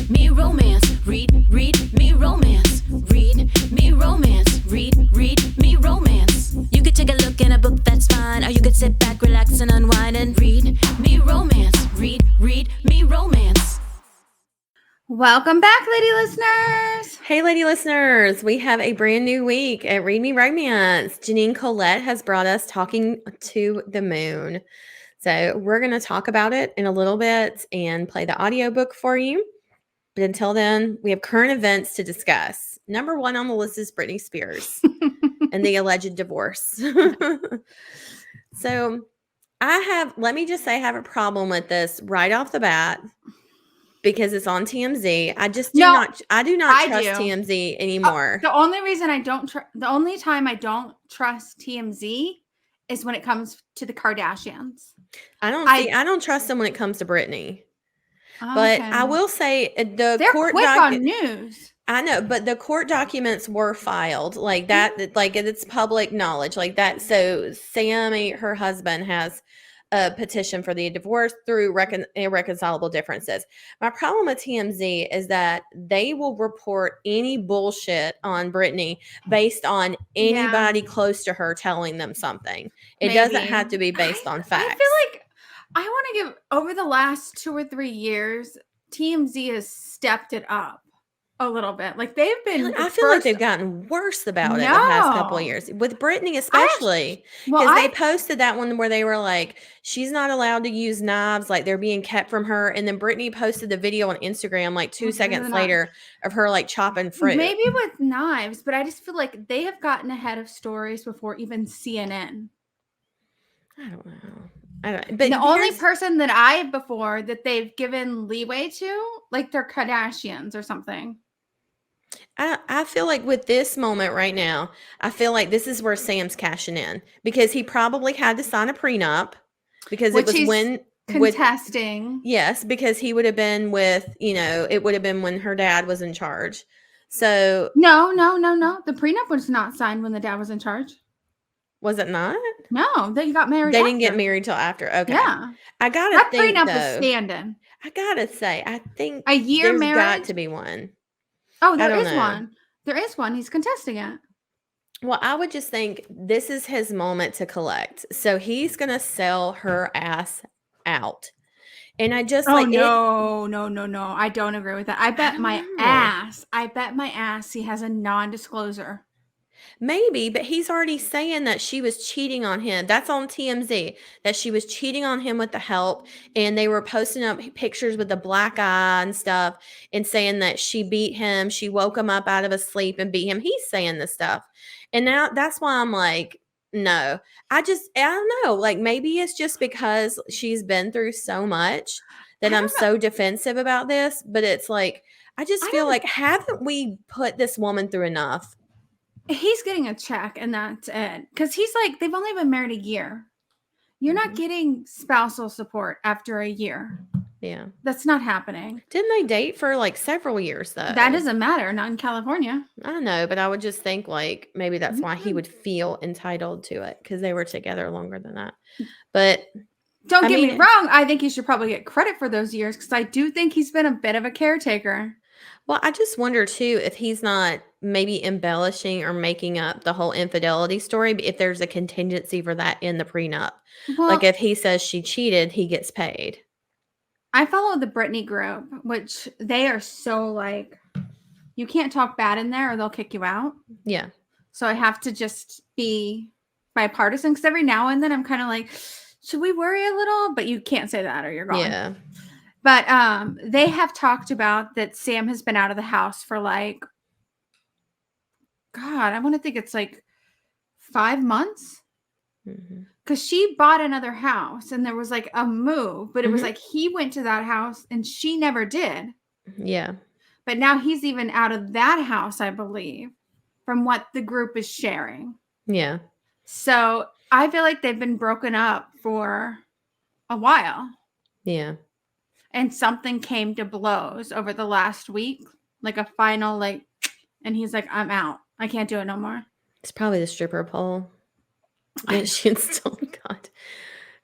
me romance. Read me romance. Read me romance. Read me romance. You could take a look in a book, that's fine. Or you could sit back, relax, and unwind and read me romance. Read me romance. Welcome back, lady listeners. Hey, lady listeners. We have a brand new week at Read Me Romance. Jeannine Colette has brought us Talking to the Moon. So we're going to talk about it in a little bit and play the audiobook for you. But until then, we have current events to discuss. Number one on the list is Britney Spears and the alleged divorce. So let me just say I have a problem with this right off the bat because it's on TMZ. I do not trust TMZ anymore. The only reason the only time I don't trust TMZ is when it comes to the Kardashians. I don't trust them when it comes to Britney. But I will say they're quick on news. I know, but the court documents were filed like that, like it's public knowledge like that. So Sammy, her husband, has a petition for the divorce through irreconcilable differences. My problem with TMZ is that they will report any bullshit on Britney based on anybody close to her telling them something. It doesn't have to be based on facts. I feel like I want to give over the last 2 or 3 years, TMZ has stepped it up a little bit. Like they've been. I feel like they've gotten worse about it the past couple of years with Britney, especially because they posted that one where they were like, she's not allowed to use knives, like they're being kept from her. And then Britney posted the video on Instagram like 2 seconds later of her like chopping fruit. Maybe with knives, but I just feel like they have gotten ahead of stories before even CNN. I don't know. But the only person that that they've given leeway to, like they're Kardashians or something. I feel like with this moment right now, I feel like this is where Sam's cashing in because he probably had to sign a prenup because it was contesting. Yes, because he would have been with, it would have been when her dad was in charge. So no. The prenup was not signed when the dad was in charge. Was it not? No, they got married. They didn't get married till after. Okay. Yeah. I gotta think prenup though. Was standing. I gotta say, I think a year there's married. Got to be one. Oh, there is one. There is one. He's contesting it. Well, I would just think this is his moment to collect. So he's gonna sell her ass out. And I just no. I don't agree with that. I bet my ass he has a non-disclosure. Maybe, but he's already saying that she was cheating on him. That's on TMZ, that she was cheating on him with the help. And they were posting up pictures with the black eye and stuff and saying that she beat him. She woke him up out of his sleep and beat him. He's saying this stuff. And now that's why I'm like, no, I don't know. Like maybe it's just because she's been through so much that I'm so defensive about this. But it's like, I just feel like, haven't we put this woman through enough? He's getting a check and that's it. Because he's like, they've only been married a year. You're not getting spousal support after a year. Yeah. That's not happening. Didn't they date for like several years though? That doesn't matter. Not in California. I know, but I would just think like maybe that's why he would feel entitled to it because they were together longer than that. But don't get me wrong. I think he should probably get credit for those years because I do think he's been a bit of a caretaker. Well, I just wonder too if he's not maybe embellishing or making up the whole infidelity story, if there's a contingency for that in the prenup. Well, like if he says she cheated, he gets paid. I follow the Britney group, which they are so like, you can't talk bad in there or they'll kick you out. Yeah. So I have to just be bipartisan because every now and then I'm kind of like, should we worry a little? But you can't say that or you're gone. Yeah. But they have talked about that Sam has been out of the house for like, God, I want to think it's like 5 months. Because she bought another house and there was like a move, but it was like he went to that house and she never did. Yeah. But now he's even out of that house, I believe, from what the group is sharing. Yeah. So I feel like they've been broken up for a while. Yeah. And something came to blows over the last week, like a final, like, and he's like, I'm out. I can't do it no more. It's probably the stripper pole. And she installed God.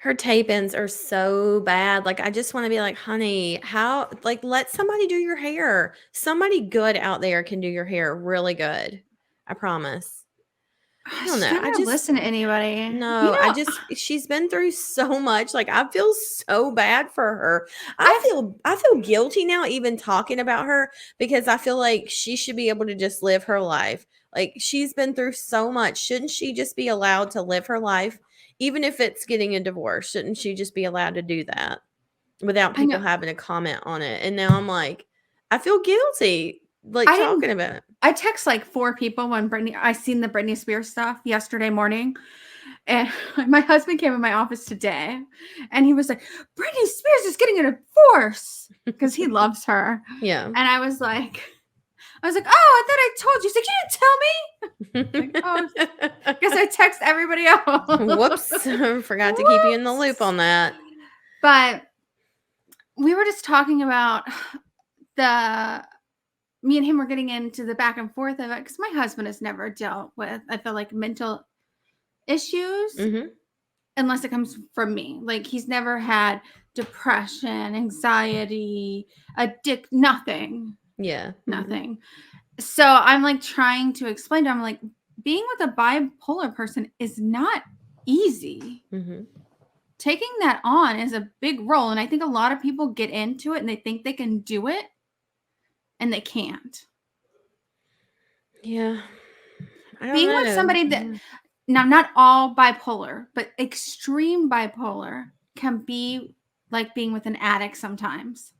Her tape-ins are so bad. Like, I just want to be like, honey, how, like, let somebody do your hair. Somebody good out there can do your hair really good. I promise. I don't know. I just listen to anybody. No, she's been through so much. Like, I feel so bad for her. I feel guilty now even talking about her because I feel like she should be able to just live her life. Like, she's been through so much. Shouldn't she just be allowed to live her life? Even if it's getting a divorce, shouldn't she just be allowed to do that without people having to comment on it? And now I'm like, I feel guilty, like, talking about it. I text like 4 people when I seen the Britney Spears stuff yesterday morning. And my husband came in my office today and he was like, Britney Spears is getting a divorce because he loves her. Yeah. And I was like, oh, I thought I told you. He's like, you didn't tell me. Like, oh, guess I text everybody else. Whoops. Forgot to keep you in the loop on that. But we were just talking about me and him were getting into the back and forth of it because my husband has never dealt with, I feel like, mental issues unless it comes from me. Like, he's never had depression, anxiety, nothing. Yeah. Nothing. So I'm like trying to explain to him, like, being with a bipolar person is not easy. Taking that on is a big role. And I think a lot of people get into it and they think they can do it. And they can't. Yeah. Being with somebody that, now not all bipolar, but extreme bipolar can be like being with an addict sometimes.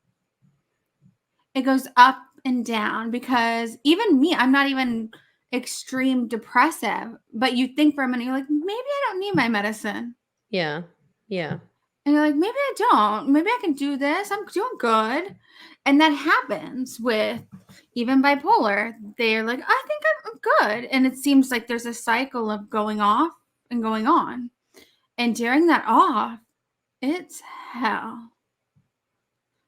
It goes up and down because even me, I'm not even extreme depressive, but you think for a minute, you're like, maybe I don't need my medicine. Yeah. Yeah. And you're like, maybe I don't. Maybe I can do this. I'm doing good. And that happens with even bipolar. They're like, I think I'm good. And it seems like there's a cycle of going off and going on. And during that off, it's hell.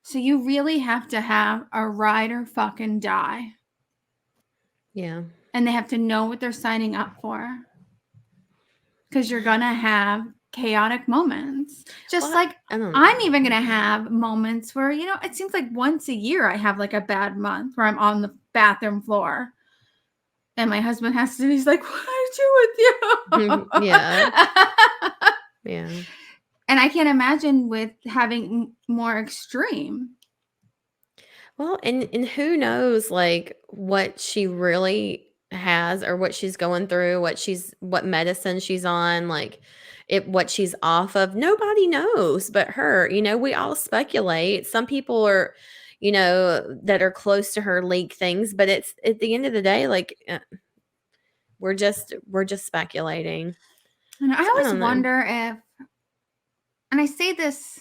So you really have to have a ride or fucking die. Yeah. And they have to know what they're signing up for. Because you're going to have chaotic moments. Just like I'm even going to have moments where, it seems like once a year I have like a bad month where I'm on the bathroom floor. And my husband he's like, what did I do with you? Yeah. Yeah. And I can't imagine with having more extreme. Well, and who knows, like, what she really has or what she's going through, what medicine she's on, like, what she's off of. Nobody knows but her. We all speculate. Some people are, that are close to her leak things, but it's at the end of the day, like, we're just speculating. And I always wonder if, and I say this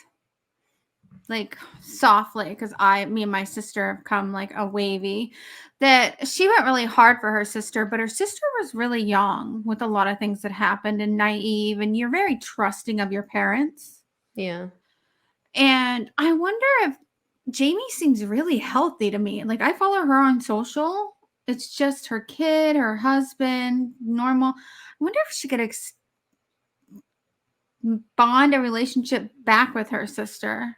like softly because me and my sister have come like a wavy, that she went really hard for her sister, but her sister was really young with a lot of things that happened and naive, and you're very trusting of your parents. Yeah. And I wonder if Jamie seems really healthy to me. Like, I follow her on social. It's just her kid, her husband, normal. I wonder if she could bond a relationship back with her sister.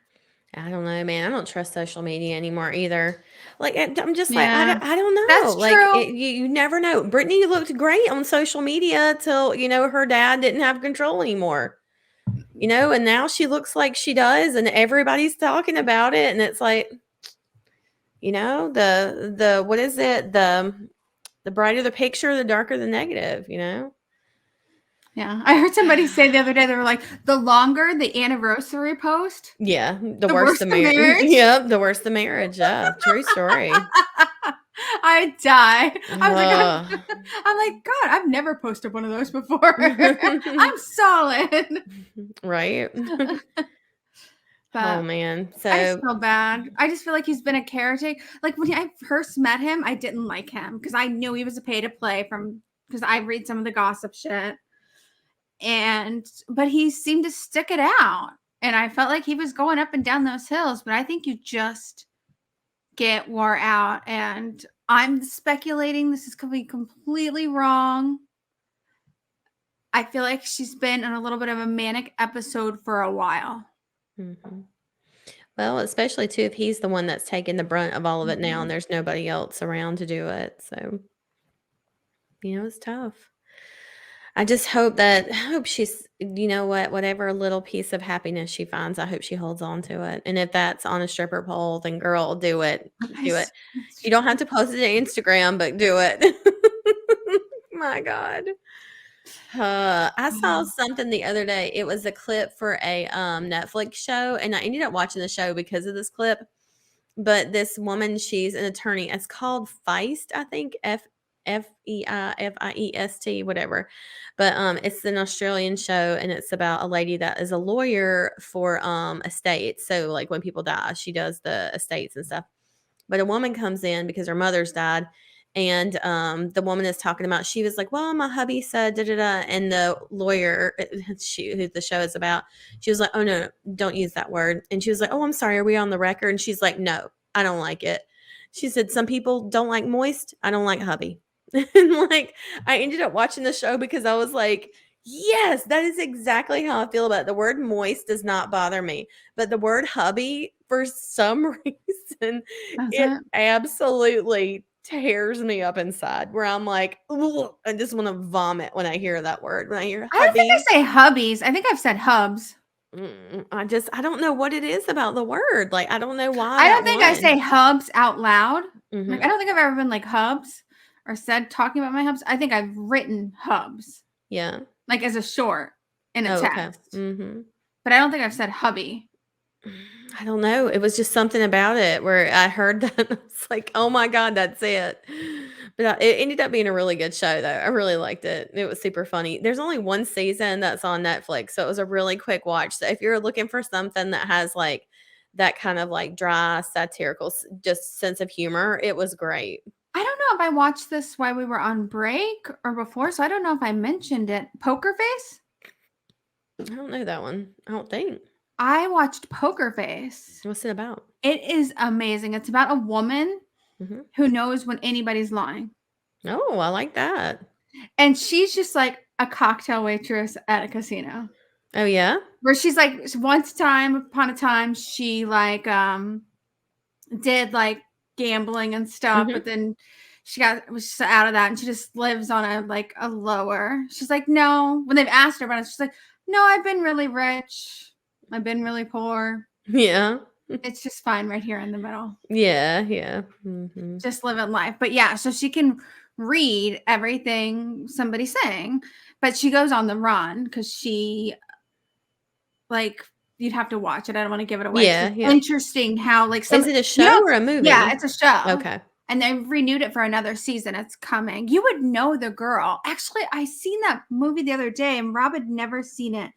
I don't know, man. I don't trust social media anymore either. Like, I'm just like, I don't know. That's like, true. You never know. Brittany looked great on social media till, her dad didn't have control anymore. And now she looks like she does, and everybody's talking about it. And it's like, the what is it? The brighter the picture, the darker the negative, Yeah. I heard somebody say the other day, they were like, the longer the anniversary post. Yeah. The worse the marriage. Yeah. The worse the marriage. Yeah. True story. I die. I'm like, God, I've never posted one of those before. I'm solid. Right. Oh, man. So I just feel bad. I just feel like he's been a caretaker. Like, when I first met him, I didn't like him because I knew he was a pay to play because I read some of the gossip shit. But he seemed to stick it out. And I felt like he was going up and down those hills. But I think you just get wore out. And I'm speculating this is going to be completely wrong. I feel like she's been in a little bit of a manic episode for a while. Mm-hmm. Well, especially too if he's the one that's taking the brunt of all of it now, and there's nobody else around to do it. So, it's tough. I just hope she's, whatever little piece of happiness she finds, I hope she holds on to it. And if that's on a stripper pole, then girl, do it. Do it. You don't have to post it to Instagram, but do it. My God. I saw something the other day. It was a clip for a Netflix show, and I ended up watching the show because of this clip. But this woman, she's an attorney. It's called Feist, I think, Feifiest, whatever. But it's an Australian show, and it's about a lady that is a lawyer for estates. So like when people die, she does the estates and stuff. But a woman comes in because her mother's died, and the woman is talking about, she was like, well, my hubby said da da da, and the lawyer, who the show is about, she was like, oh no, don't use that word. And she was like, oh, I'm sorry, are we on the record? And she's like, no, I don't like it. She said, some people don't like moist, I don't like hubby. And like, I ended up watching the show because I was like, yes, that is exactly how I feel about it. The word moist does not bother me, but the word hubby, for some reason, it absolutely tears me up inside, where I'm like, I just want to vomit when I hear that word. When I hear hubby. I don't think I say hubbies. I think I've said hubs. I don't know what it is about the word. Like, I don't know why. I don't think I say hubs out loud. Like, I don't think I've ever been like hubs or said talking about my hubs. I think I've written hubs. Yeah. Like as a short in a text. Okay. But I don't think I've said hubby. I don't know. It was just something about it where I heard that. I was like, oh my God, that's it. But it ended up being a really good show, though. I really liked it. It was super funny. There's only one season that's on Netflix, so it was a really quick watch. So if you're looking for something that has like that kind of like dry, satirical, just sense of humor, it was great. I don't know if I watched this while we were on break or before, so I don't know if I mentioned it. Poker Face? I don't know that one. I don't think. I watched Poker Face. What's it about? It is amazing. It's about a woman who knows when anybody's lying. Oh, I like that. And she's just like a cocktail waitress at a casino. Oh, yeah? Where she's like, once upon a time, she like did like gambling and stuff, but then was out of that, and she just lives on a lower. She's like, no. When they've asked her about it, she's like, no, I've been really rich. I've been really poor. Yeah. It's just fine right here in the middle. Yeah. Just living life. But yeah, so she can read everything somebody's saying, but she goes on the run because she, like, you'd have to watch it. I don't want to give it away. Yeah. Interesting how, like, is it a show or a movie? Yeah, it's a show. Okay. And they renewed it for another season. It's coming. You would know the girl. Actually, I seen that movie the other day, and Rob had never seen it.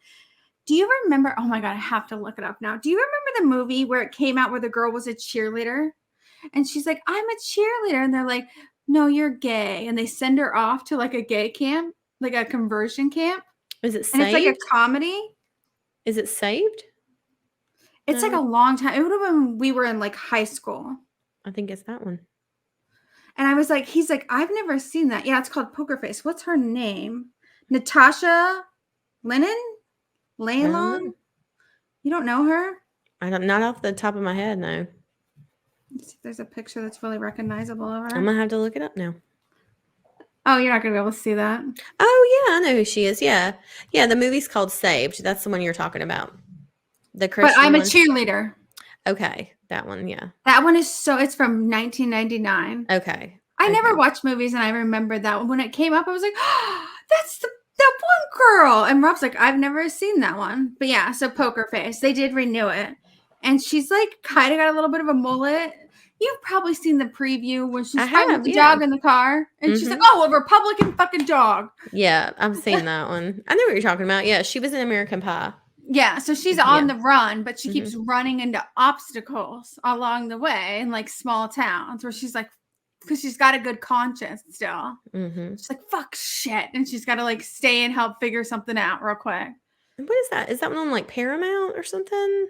Do you remember? Oh my God, I have to look it up now. Do you remember the movie where it came out where the girl was a cheerleader? And she's like, I'm a cheerleader. And they're like, no, you're gay. And they send her off to like a gay camp, like a conversion camp. Is it Saved? And it's like a comedy. Is it Saved? It's like a long time. It would have been, we were in like high school. I think it's that one. And I was like, he's like, I've never seen that. Yeah, it's called Poker Face. What's her name? Natasha Lennon? Laylon? You don't know her? Not off the top of my head, no. Let's see if there's a picture that's really recognizable of her. I'm gonna have to look it up now. Oh, you're not gonna be able to see that. Oh yeah, I know who she is. Yeah. The movie's called Saved. That's the one you're talking about. The Christian But I'm a one. cheerleader. Okay, that one, yeah. That one is it's from 1999. Okay. I never watched movies, and I remember that one. When it came up, I was like, oh, that's that one girl. And Rob's like, I've never seen that one. But yeah, so Poker Face. They did renew it. And she's like kind of got a little bit of a mullet. You've probably seen the preview where she's fighting with the dog in the car. And she's like, oh, a Republican fucking dog. Yeah, I've seen that one. I know what you're talking about. Yeah, she was in American Pie. Yeah, so she's on the run, but she keeps running into obstacles along the way in like small towns where she's like, because she's got a good conscience still. She's like, fuck shit. And she's got to like stay and help figure something out real quick. What is that? Is that one on like Paramount or something?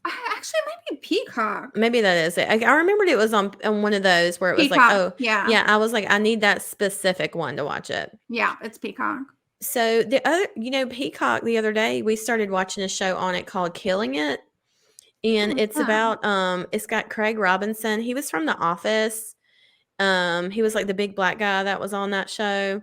Actually, it might be Peacock. Maybe that is it. I remembered it was on one of those where it was Peacock, like, oh, yeah. I was like, I need that specific one to watch it. Yeah, it's Peacock. So the other, Peacock, the other day we started watching a show on it called Killing It. And it's about it's got Craig Robinson. He was from The Office. He was like the big black guy that was on that show.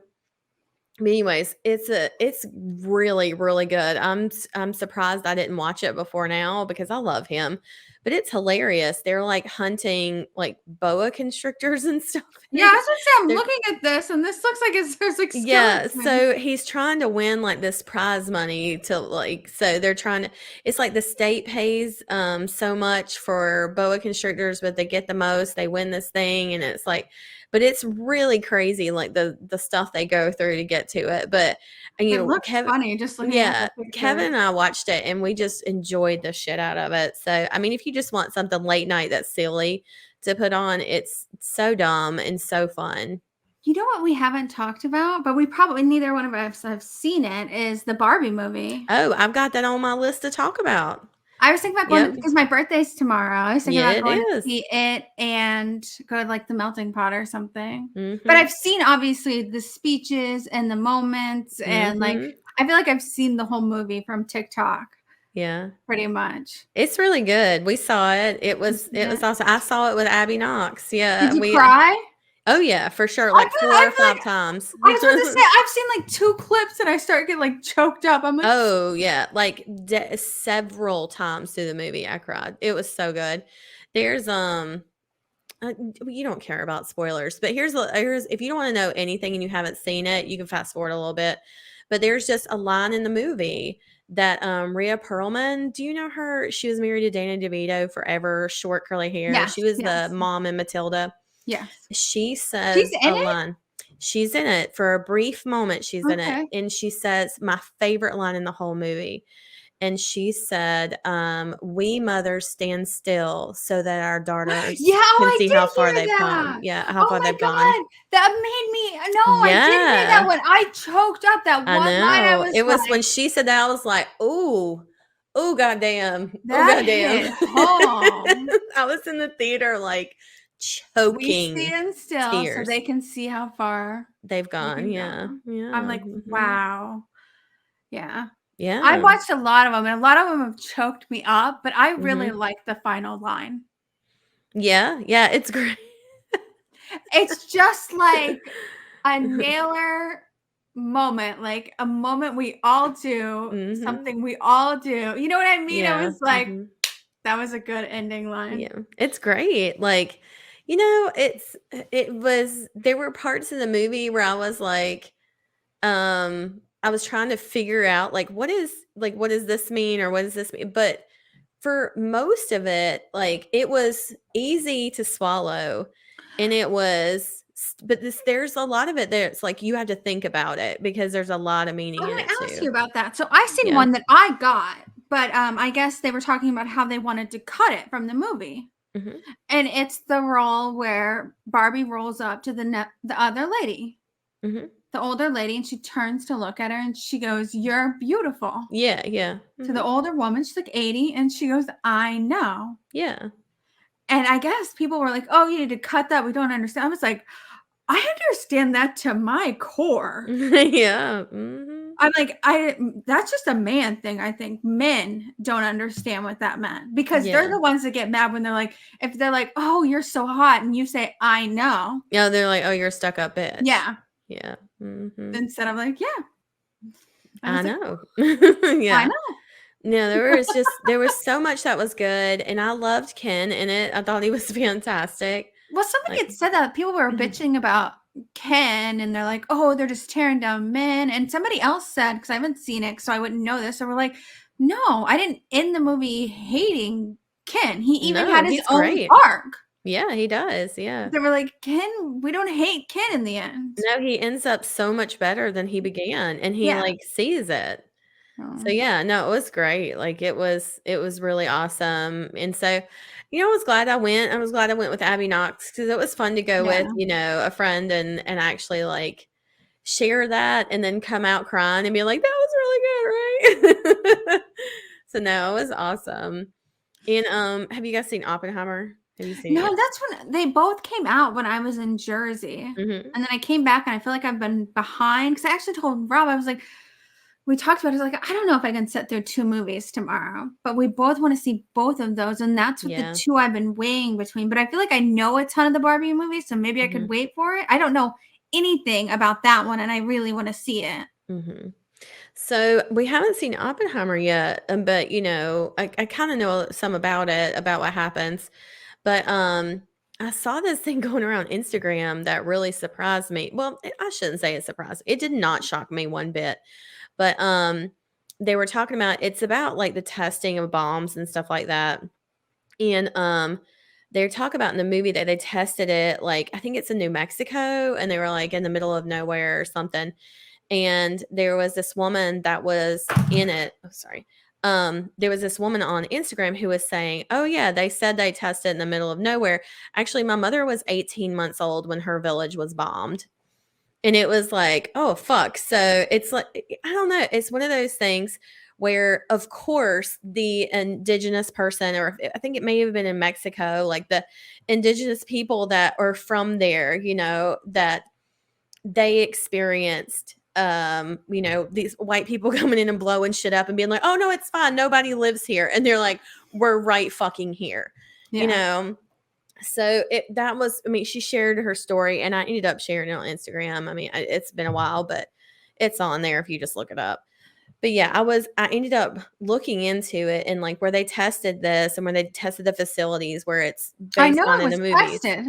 But anyways, it's really, really good. I'm surprised I didn't watch it before now because I love him. But it's hilarious. They're like hunting like boa constrictors and stuff. Yeah, I was gonna say I'm looking at this and this looks like there's like skeletons. Yeah, so he's trying to win like this prize money to like, so they're trying to, it's like the state pays so much for boa constrictors, but they get the most, they win this thing, and it's like, but it's really crazy like the stuff they go through to get to it. But it looks funny just looking at the picture. Kevin and I watched it and we just enjoyed the shit out of it. So I mean, if you just want something late night that's silly to put on, it's so dumb and so fun. You know what we haven't talked about, but we probably neither one of us have seen it, is the Barbie movie. Oh, I've got that on my list to talk about. I was thinking about going because my birthday's tomorrow. I was thinking about going to see it and go to like the melting pot or something. Mm-hmm. But I've seen obviously the speeches and the moments and like I feel like I've seen the whole movie from TikTok. Yeah, pretty much. It's really good. We saw it. It was awesome. I saw it with Abby Knox. Yeah, did you cry? Oh yeah, for sure. Like 4 or 5 times. I was about to say I've seen like 2 clips and I start getting like choked up. I'm like, oh yeah, like several times through the movie I cried. It was so good. There's you don't care about spoilers, but here's if you don't want to know anything and you haven't seen it, you can fast forward a little bit. But there's just a line in the movie that Rhea Perlman, do you know her? She was married to Danny DeVito forever, short curly hair. Yes, she was the mom in Matilda. Yes. She says a line. She's in it for a brief moment. She's in it. And she says my favorite line in the whole movie. And she said, we mothers stand still so that our daughters can see how far they've come. Yeah, how far they've gone. That made me, I did say that when I choked up that one line. It was when she said that, I was like, ooh, goddamn. Oh, goddamn. I was in the theater like choking. We stand still tears. So they can see how far they've gone. Yeah. I'm like, wow. Yeah. Yeah. I watched a lot of them and a lot of them have choked me up, but I really like the final line. Yeah. Yeah. It's great. It's just like a nailer moment, like a moment we all do, something we all do. You know what I mean? Yeah. I was like, that was a good ending line. Yeah. It's great. Like, there were parts in the movie where I was like, I was trying to figure out like what does this mean or what does this mean? But for most of it, like it was easy to swallow, and there's a lot of it there. It's like you have to think about it because there's a lot of meaning in it too. I'm going to ask you about that. So I seen one that I got, but I guess they were talking about how they wanted to cut it from the movie. Mm-hmm. And it's the role where Barbie rolls up to the other lady. Mm-hmm. The older lady, and she turns to look at her and she goes, "You're beautiful." Yeah, yeah. Mm-hmm. To the older woman, she's like 80, and she goes, "I know." Yeah. And I guess people were like, "Oh, you need to cut that. We don't understand." I was like, I understand that to my core. Yeah. Mm-hmm. I'm like, that's just a man thing. I think men don't understand what that meant because they're the ones that get mad when they're like, if they're like, "Oh, you're so hot," and you say, "I know." Yeah, they're like, "Oh, you're a stuck-up bitch." Yeah. Yeah. Mm-hmm. Instead of like, I know. Yeah. I know. No, there was so much that was good, and I loved Ken in it. I thought he was fantastic. Well, somebody had said that people were bitching about Ken, and they're like, "Oh, they're just tearing down men." And somebody else said, because I haven't seen it, so I wouldn't know this. So we're like, "No, I didn't end the movie hating Ken. He even had his own arc." Yeah, he does. Yeah. They were like, "Ken, we don't hate Ken in the end." No, he ends up so much better than he began, and he like sees it. So yeah, no, it was great. Like it was really awesome. And so, I was glad I went. I was glad I went with Abby Knox because it was fun to go with, a friend and actually like share that and then come out crying and be like, that was really good, right? So no, it was awesome. And have you guys seen Oppenheimer? Have you seen No, it? that's when they both came out when I was in Jersey. Mm-hmm. And then I came back and I feel like I've been behind because I actually told Rob, I was like, we talked about it. I was like, I don't know if I can sit through 2 movies tomorrow, but we both want to see both of those. And that's what the 2 I've been weighing between. But I feel like I know a ton of the Barbie movies, so maybe I could wait for it. I don't know anything about that one, and I really want to see it. Mm-hmm. So we haven't seen Oppenheimer yet, but I kind of know some about it, about what happens. But I saw this thing going around Instagram that really surprised me. Well, I shouldn't say it surprised me. It did not shock me one bit. But they were talking about, it's about like the testing of bombs and stuff like that. And they talk about in the movie that they tested it, like I think it's in New Mexico, and they were like in the middle of nowhere or something. And there was this woman that was in it. Oh, sorry. There was this woman on Instagram who was saying, oh yeah, they said they tested in the middle of nowhere. Actually, my mother was 18 months old when her village was bombed. And it was like, oh fuck. So it's like, I don't know. It's one of those things where, of course, the indigenous person, or I think it may have been in Mexico, like the indigenous people that are from there, that they experienced these white people coming in and blowing shit up and being like, oh no, it's fine, nobody lives here, and they're like, we're right fucking here. So that was, I mean, she shared her story and I ended up sharing it on Instagram. I mean, it's been a while, but it's on there if you just look it up. But yeah, I ended up looking into it and like where they tested this and where they tested the facilities where it's based on in the movies. Tested.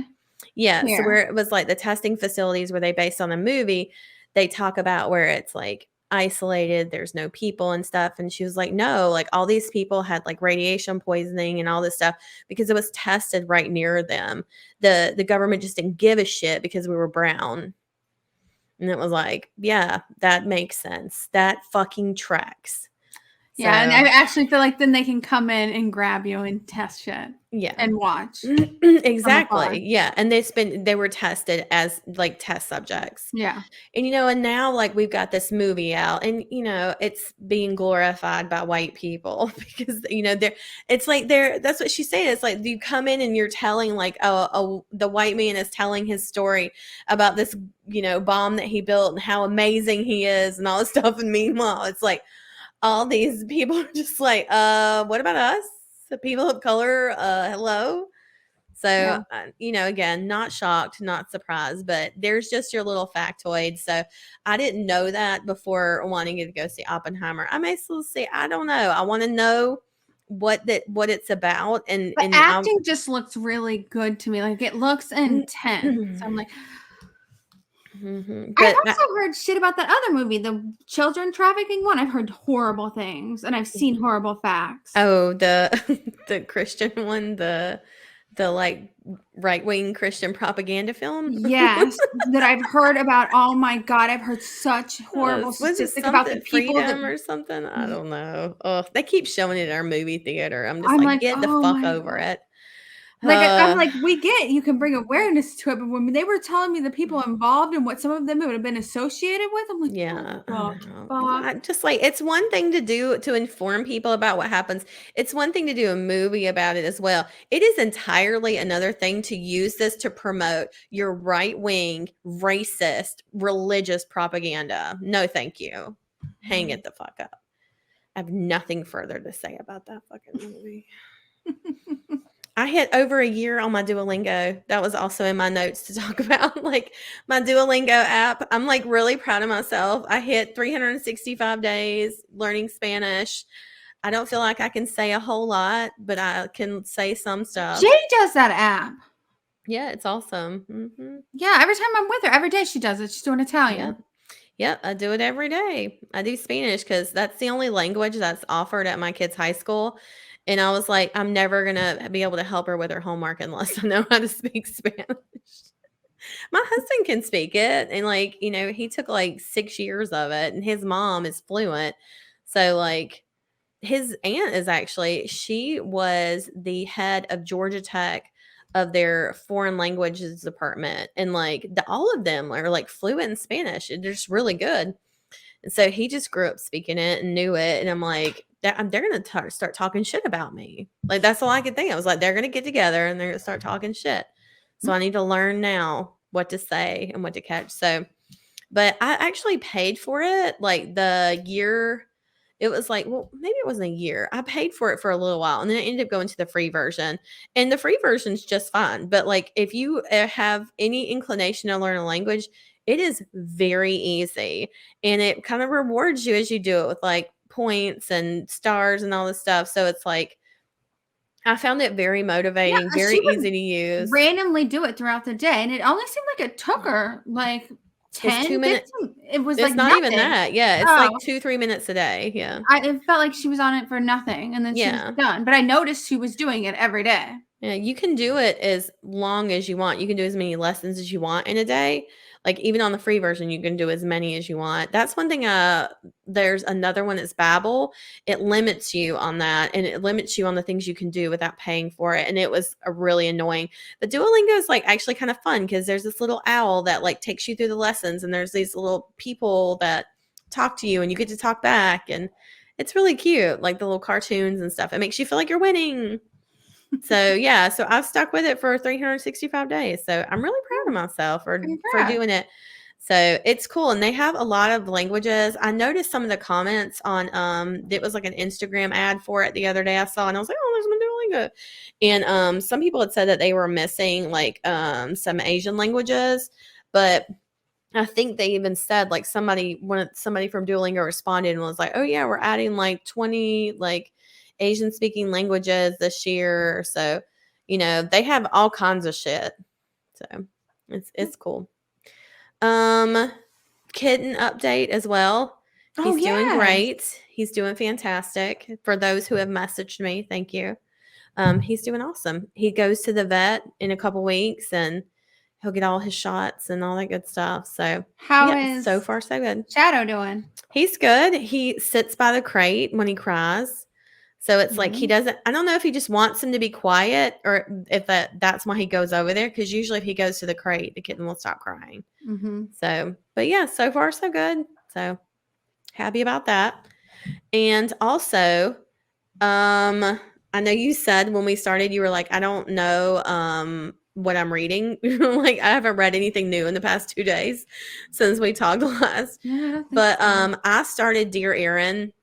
Yeah, so where it was like the testing facilities where they based on the movie, they talk about where it's like isolated, there's no people and stuff. And she was like, no, like all these people had like radiation poisoning and all this stuff because it was tested right near them. The government just didn't give a shit because we were brown. And it was like, yeah, that makes sense. That fucking tracks. Yeah, and I actually feel like then they can come in and grab you and test shit. Yeah. And watch. Exactly. Yeah. And they were tested as like test subjects. Yeah. And and now like we've got this movie out and it's being glorified by white people because that's what she's saying. It's like you come in and you're telling like the white man is telling his story about this, bomb that he built and how amazing he is and all this stuff. And meanwhile, it's like all these people are just like, what about us? The people of color, hello. So, again, not shocked, not surprised, but there's just your little factoid. So I didn't know that before wanting to go see Oppenheimer. I may still see, I don't know. I want to know what it's about. And acting just looks really good to me. Like it looks intense. I'm like, I've also heard shit about that other movie, the children trafficking one. I've heard horrible things and I've seen horrible facts. Oh, the Christian one, the like right-wing Christian propaganda film. Yes, that I've heard about. Oh my God, I've heard such horrible statistics about the people freedom or something. I don't know. Oh, they keep showing it in our movie theater. I'm just like, get the fuck over it. Like I'm like, we get you can bring awareness to it, but when they were telling me the people involved and what some of them would have been associated with, I'm like, yeah, just like it's one thing to do to inform people about what happens. It's one thing to do a movie about it as well. It is entirely another thing to use this to promote your right-wing, racist, religious propaganda. No, thank you. Hang it the fuck up. I have nothing further to say about that fucking movie. I hit over a year on my Duolingo. That was also in my notes to talk about, like my Duolingo app. I'm like really proud of myself. I hit 365 days learning Spanish. I don't feel like I can say a whole lot, but I can say some stuff. Jay does that app. Yeah, it's awesome. Mm-hmm. Yeah, every time I'm with her, every day she does it. She's doing Italian. Yep, I do it every day. I do Spanish because that's the only language that's offered at my kids' high school. And I was like, I'm never going to be able to help her with her homework unless I know how to speak Spanish. My husband can speak it. And like, he took like 6 years of it and his mom is fluent. So like his aunt is actually, she was the head of Georgia Tech of their foreign languages department. And like all of them are like fluent in Spanish. They're just really good. And so he just grew up speaking it and knew it. And I'm like, they're going to start talking shit about me. Like, that's all I could think. I was like, they're going to get together and they're going to start talking shit. So I need to learn now what to say and what to catch. So, but I actually paid for it like the year. It was like, well, maybe it wasn't a year. I paid for it for a little while and then I ended up going to the free version. And the free version is just fine. But like, if you have any inclination to learn a language, it is very easy. And it kind of rewards you as you do it with like points and stars and all this stuff. So it's like, I found it very motivating, very easy to use. Randomly do it throughout the day. And it only seemed like it took her like 10 2 minutes. It was it's like not nothing. Even that. Yeah. It's like 2-3 minutes a day. Yeah. It felt like she was on it for nothing and then she was done. But I noticed she was doing it every day. Yeah. You can do it as long as you want. You can do as many lessons as you want in a day. Like even on the free version, you can do as many as you want. That's one thing. There's another one that's Babbel. It limits you on that, and it limits you on the things you can do without paying for it. And it was really annoying. But Duolingo is like actually kind of fun because there's this little owl that like takes you through the lessons, and there's these little people that talk to you, and you get to talk back, and it's really cute. Like the little cartoons and stuff. It makes you feel like you're winning. So yeah, so I've stuck with it for 365 days. So I'm really proud of myself for doing it. So it's cool. And they have a lot of languages. I noticed some of the comments on it was like an Instagram ad for it the other day I saw, and I was like, oh, there's Duolingo. And some people had said that they were missing like some Asian languages, but I think they even said like somebody from Duolingo responded and was like, oh yeah, we're adding like 20 like Asian speaking languages this year. So, you know, they have all kinds of shit. So it's cool. Kitten update as well. He's doing great. He's doing fantastic. For those who have messaged me, thank you. He's doing awesome. He goes to the vet in a couple weeks and he'll get all his shots and all that good stuff. So so far so good. Shadow doing? He's good. He sits by the crate when he cries. So it's like he doesn't, I don't know if he just wants him to be quiet or if that's why he goes over there. Because usually if he goes to the crate, the kitten will stop crying. So, but yeah, so far so good. So happy about that. And also, I know you said when we started, you were like, I don't know what I'm reading. Like I haven't read anything new in the past 2 days since we talked last. Yeah, but I started Dear Erin.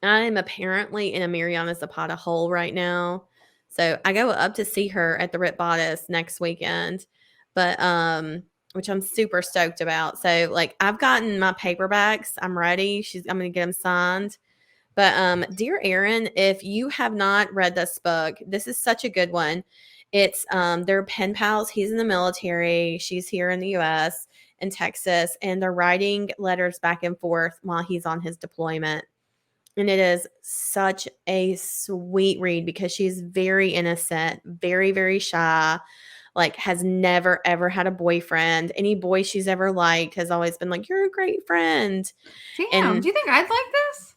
I'm apparently in a Mariana Zapata hole right now. So I go up to see her at the Rip Bodice next weekend, but which I'm super stoked about. So like I've gotten my paperbacks. I'm ready. I'm going to get them signed. But Dear Erin, if you have not read this book, this is such a good one. It's they're pen pals. He's in the military. She's here in the US in Texas, and they're writing letters back and forth while he's on his deployment. And it is such a sweet read because she's very innocent, very, very shy, like has never, ever had a boyfriend. Any boy she's ever liked has always been like, you're a great friend. Damn, do you think I'd like this?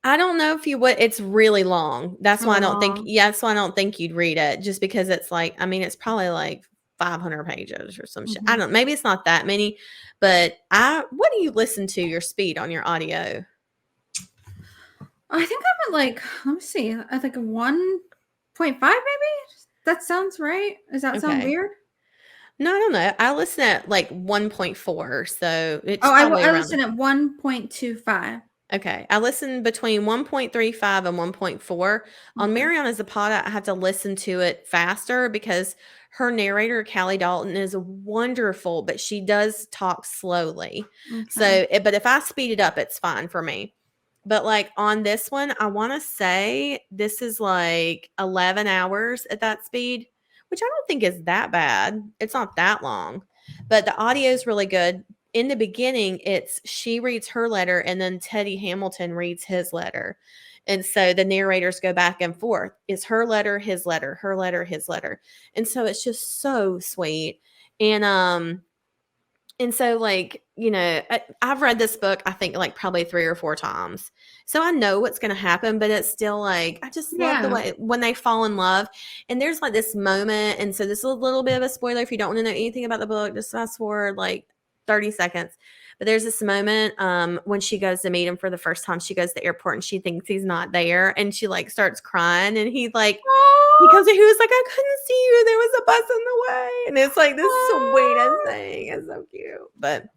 I don't know if you would. It's really long. That's why I don't think, that's why I don't think you'd read it. Just because it's like, I mean, it's probably like 500 pages or some shit. I don't, maybe it's not that many, but what do you listen to your speed on your audio? I think I'm at like, let me see, I think 1.5 maybe? That sounds right. Does that sound weird? No, I don't know. I listen at like 1.4. So it's I listen at 1.25. Okay. I listen between 1.35 and 1.4. On Mariana Zapata, I have to listen to it faster because her narrator, Callie Dalton, is wonderful, but she does talk slowly. So, but if I speed it up, it's fine for me. But like on this one, I want to say this is like 11 hours at that speed, which I don't think is that bad. It's not that long, but the audio is really good. In the beginning, she reads her letter and then Teddy Hamilton reads his letter. And so the narrators go back and forth. It's her letter, his letter, her letter, his letter. And so it's just so sweet. And so, like, you know, I've read this book, I think, like, probably 3 or 4 times. So I know what's going to happen, but it's still, like, I just love the way when they fall in love. And there's, like, this moment. And so this is a little bit of a spoiler. If you don't want to know anything about the book, just fast forward, like, 30 seconds. But there's this moment when she goes to meet him for the first time. She goes to the airport and she thinks he's not there. And she like starts crying. And he like, he comes in, he was like, I couldn't see you. There was a bus in the way. And it's like the sweetest thing. It's so cute.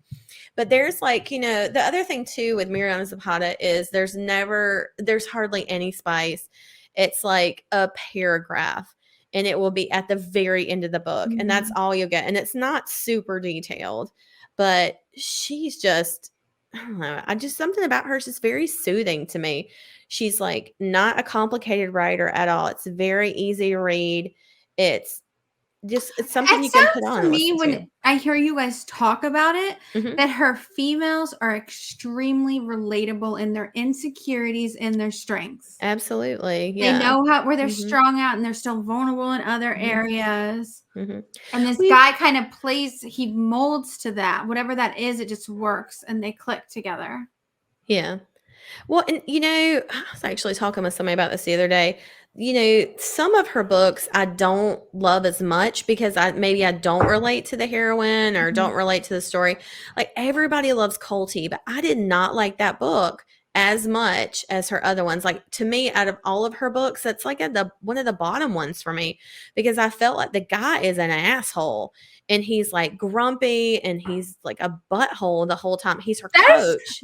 But there's like, you know, the other thing too with Miriam Zapata is there's hardly any spice. It's like a paragraph. And it will be at the very end of the book. And that's all you'll get. And it's not super detailed. But she's just, I don't know. Something about her is just very soothing to me. She's like not a complicated writer at all. It's very easy to read. It's something you can put on. To me, when I hear you guys talk about it, that her females are extremely relatable in their insecurities and their strengths. Absolutely. Yeah. They know where they're strong out and they're still vulnerable in other areas. And this guy kind of he molds to that. Whatever that is, it just works and they click together. Yeah. Well, and you know, I was actually talking with somebody about this the other day. You know, some of her books I don't love as much because I don't relate to the heroine or don't relate to the story. Like everybody loves Colty, but I did not like that book as much as her other ones. Like to me, out of all of her books, that's like one of the bottom ones for me because I felt like the guy is an asshole and he's like grumpy and he's like a butthole the whole time. He's her coach.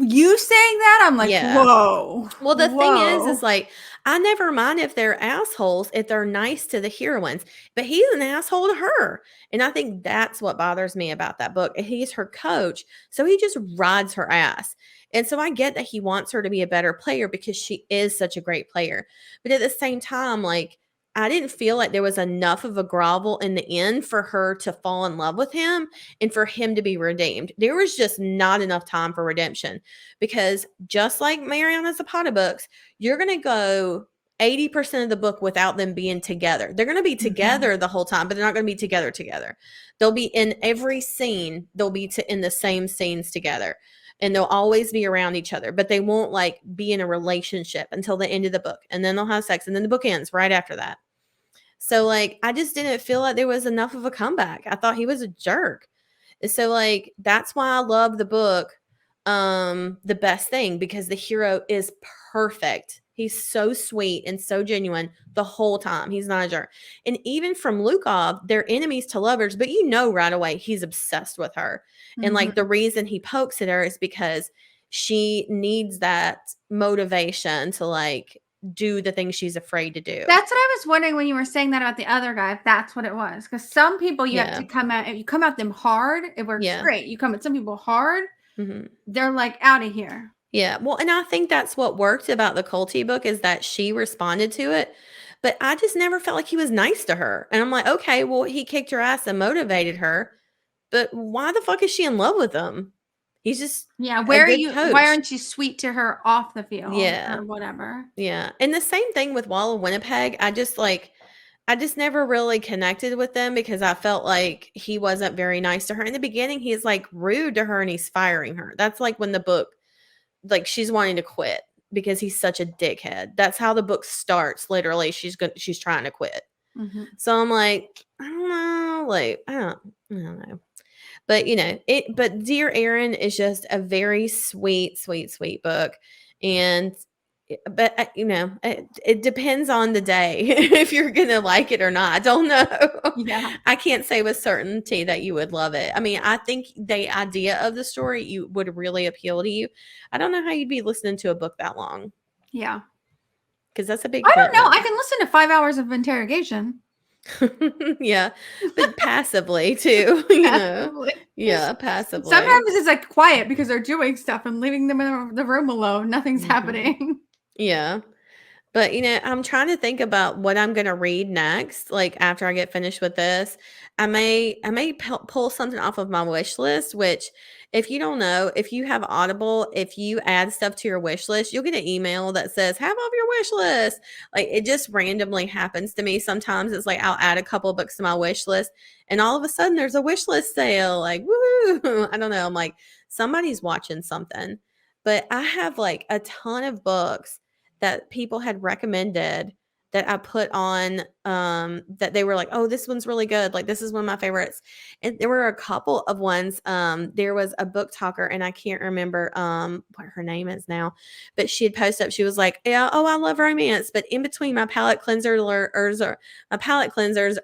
You saying that, I'm like, whoa. Well, the thing is like, I never mind if they're assholes, if they're nice to the heroines, but he's an asshole to her. And I think that's what bothers me about that book. He's her coach. So he just rides her ass. And so I get that he wants her to be a better player because she is such a great player. But at the same time, like, I didn't feel like there was enough of a grovel in the end for her to fall in love with him and for him to be redeemed. There was just not enough time for redemption because just like Mariana Zapata books, you're going to go 80% of the book without them being together. They're going to be together the whole time, but they're not going to be together. They'll be in every scene. They'll be in the same scenes together. And they'll always be around each other, but they won't like be in a relationship until the end of the book. And then they'll have sex. And then the book ends right after that. So like, I just didn't feel like there was enough of a comeback. I thought he was a jerk. So like, that's why I love the book, The Best Thing, because the hero is perfect. He's so sweet and so genuine the whole time. He's not a jerk. And even from Lukov, they're enemies to lovers, but you know right away he's obsessed with her. And like the reason he pokes at her is because she needs that motivation to like do the things she's afraid to do. That's what I was wondering when you were saying that about the other guy, if that's what it was. Because some people you have to come at, if you come at them hard, it works great. You come at some people hard, they're like out of here. Yeah. Well, and I think that's what worked about the Colty book is that she responded to it. But I just never felt like he was nice to her. And I'm like, okay, well, he kicked her ass and motivated her. But why the fuck is she in love with him? He's just why aren't you sweet to her off the field? Or whatever. Yeah. And the same thing with Wall of Winnipeg. I just never really connected with them because I felt like he wasn't very nice to her. In the beginning, he's like rude to her and he's firing her. That's like when the book, like she's wanting to quit because he's such a dickhead. That's how the book starts. Literally, she's trying to quit. So I'm like, I don't know. Like, I don't know. But, you know, but Dear Aaron is just a very sweet, sweet, sweet book. And, but, you know, it depends on the day if you're going to like it or not. I don't know. Yeah. I can't say with certainty that you would love it. I mean, I think the idea of the story would really appeal to you. I don't know how you'd be listening to a book that long. Yeah. Because that's a big I don't know. I can listen to 5 hours of interrogation. Yeah, but passively too. Passively. Yeah, passively. Sometimes it's like quiet because they're doing stuff and leaving them in the room alone. Nothing's happening. Yeah. But, you know, I'm trying to think about what I'm going to read next. Like after I get finished with this, I may pull something off of my wish list, which if you don't know, if you have Audible, if you add stuff to your wish list, you'll get an email that says, have off your wish list. Like it just randomly happens to me. Sometimes it's like, I'll add a couple of books to my wish list and all of a sudden there's a wish list sale. Like, woo! I don't know. I'm like, somebody's watching something, but I have like a ton of books that people had recommended that I put on that they were like, oh, this one's really good. Like, this is one of my favorites. And there were a couple of ones. There was a book talker, and I can't remember what her name is now, but she had posted up. She was like, yeah, oh, I love romance, but in between my palate cleansers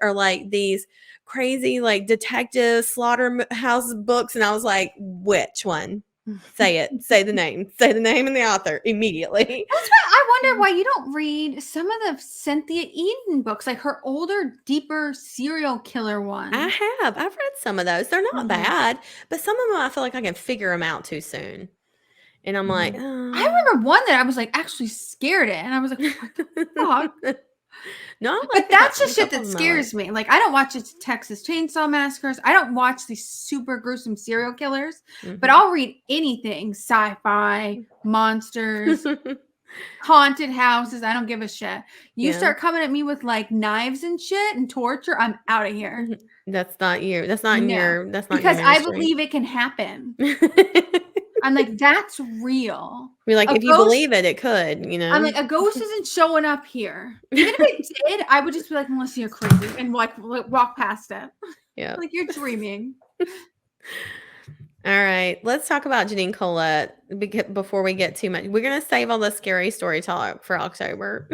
are like these crazy like detective slaughterhouse books. And I was like, which one? Say it. Say the name. Say the name and the author immediately. That's why I wonder why you don't read some of the Cynthia Eden books, like her older, deeper serial killer ones. I have. I've read some of those. They're not bad, but some of them I feel like I can figure them out too soon. And I'm like, oh. I remember one that I was like actually scared at, and I was like, what the fuck? No, but that's just shit that scares me. Like, I don't watch Texas Chainsaw Massacres. I don't watch these super gruesome serial killers, but I'll read anything sci-fi, monsters, haunted houses. I don't give a shit. You start coming at me with like knives and shit and torture, I'm out of here. That's not you. That's not your. That's not because your I believe it can happen. I'm like, that's real. We're like, if you believe it, it could, you know? I'm like, a ghost isn't showing up here. Even if it did, I would just be like, Melissa, you're crazy. And like walk past it. Yeah. Like, you're dreaming. All right. Let's talk about Jeannine Colette before we get too much. We're going to save all the scary story talk for October.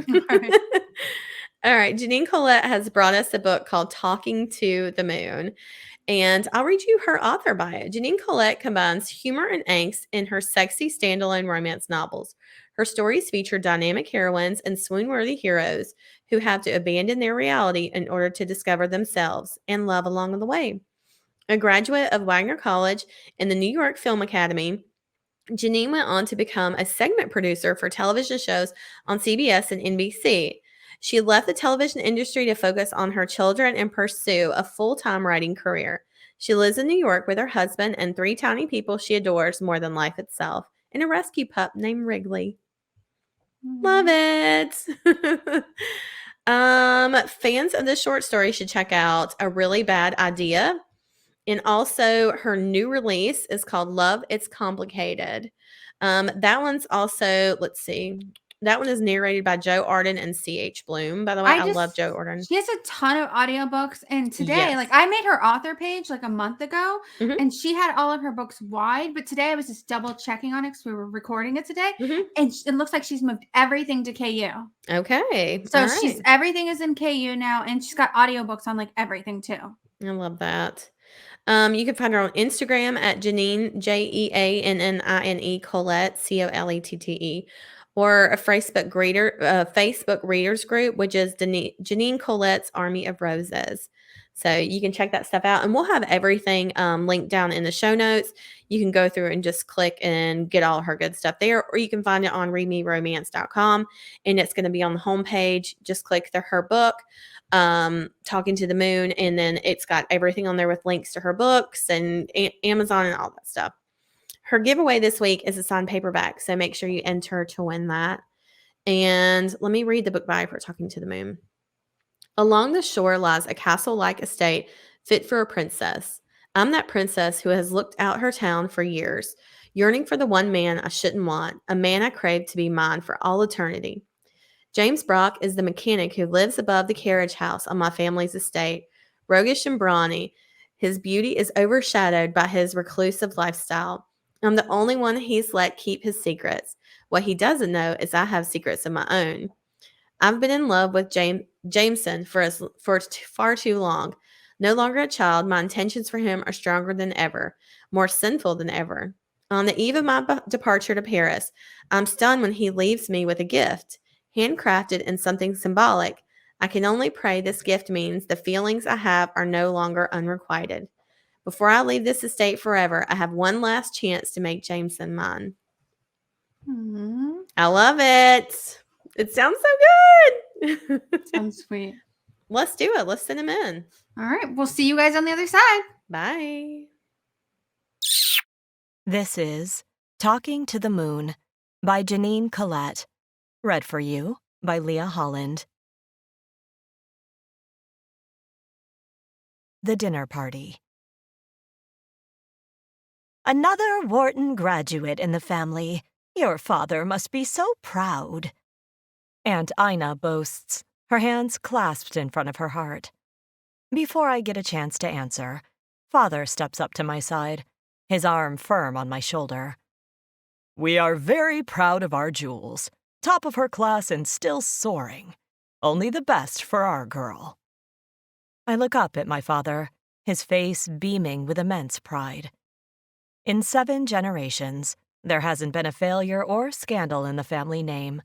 All right. Jeannine Colette has brought us a book called Talking to the Moon. And I'll read you her author bio. Jeannine Colette combines humor and angst in her sexy standalone romance novels. Her stories feature dynamic heroines and swoon-worthy heroes who have to abandon their reality in order to discover themselves and love along the way. A graduate of Wagner College and the New York Film Academy, Jeannine went on to become a segment producer for television shows on CBS and NBC. She left the television industry to focus on her children and pursue a full-time writing career. She lives in New York with her husband and 3 tiny people she adores more than life itself, and a rescue pup named Wrigley. Love it. Fans of this short story should check out A Really Bad Idea. And also her new release is called Love, It's Complicated. That one's also, let's see. That one is narrated by Joe Arden and C.H. Bloom. By the way, I love Joe Arden. She has a ton of audiobooks. And today, like, I made her author page like a month ago, and she had all of her books wide. But today I was just double checking on it because we were recording it today. And it looks like she's moved everything to KU. Okay. So everything is in KU now, and she's got audiobooks on like everything too. I love that. You can find her on Instagram at Jeannine, Jeannine, Colette, Colette, or a Facebook readers group, which is Jeannine Colette's Army of Roses. So you can check that stuff out, and we'll have everything linked down in the show notes. You can go through and just click and get all her good stuff there, or you can find it on readmeromance.com, and it's going to be on the homepage. Just click her book, Talking to the Moon, and then it's got everything on there with links to her books and Amazon and all that stuff. Her giveaway this week is a signed paperback, so make sure you enter to win that. And let me read the book bio for Talking to the Moon. Along the shore lies a castle-like estate fit for a princess. I'm that princess who has looked out her town for years, yearning for the one man I shouldn't want, a man I crave to be mine for all eternity. James Brock is the mechanic who lives above the carriage house on my family's estate. Roguish and brawny, his beauty is overshadowed by his reclusive lifestyle. I'm the only one he's let keep his secrets. What he doesn't know is I have secrets of my own. I've been in love with Jameson for far too long. No longer a child, my intentions for him are stronger than ever, more sinful than ever. On the eve of my departure to Paris, I'm stunned when he leaves me with a gift, handcrafted and something symbolic. I can only pray this gift means the feelings I have are no longer unrequited. Before I leave this estate forever, I have one last chance to make Jameson mine. I love it. It sounds so good. Sounds sweet. Let's do it. Let's send him in. All right. We'll see you guys on the other side. Bye. This is Talking to the Moon by Jeannine Colette. Read for you by Leah Holland. The Dinner Party. Another Wharton graduate in the family. Your father must be so proud. Aunt Ina boasts. her hands clasped in front of her heart. Before I get a chance to answer, Father steps up to my side, his arm firm on my shoulder. We are very proud of our Jules. Top of her class and still soaring. Only the best for our girl. I look up at my father, his face beaming with immense pride. In 7 generations, there hasn't been a failure or scandal in the family name.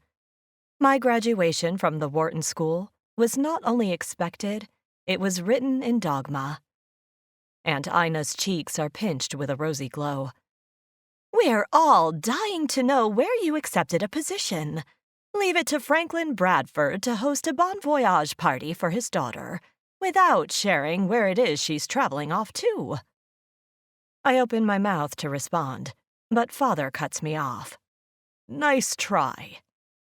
My graduation from the Wharton School was not only expected, it was written in dogma. Aunt Ina's cheeks are pinched with a rosy glow. We're all dying to know where you accepted a position. Leave it to Franklin Bradford to host a bon voyage party for his daughter, without sharing where it is she's traveling off to. I open my mouth to respond, but Father cuts me off. Nice try,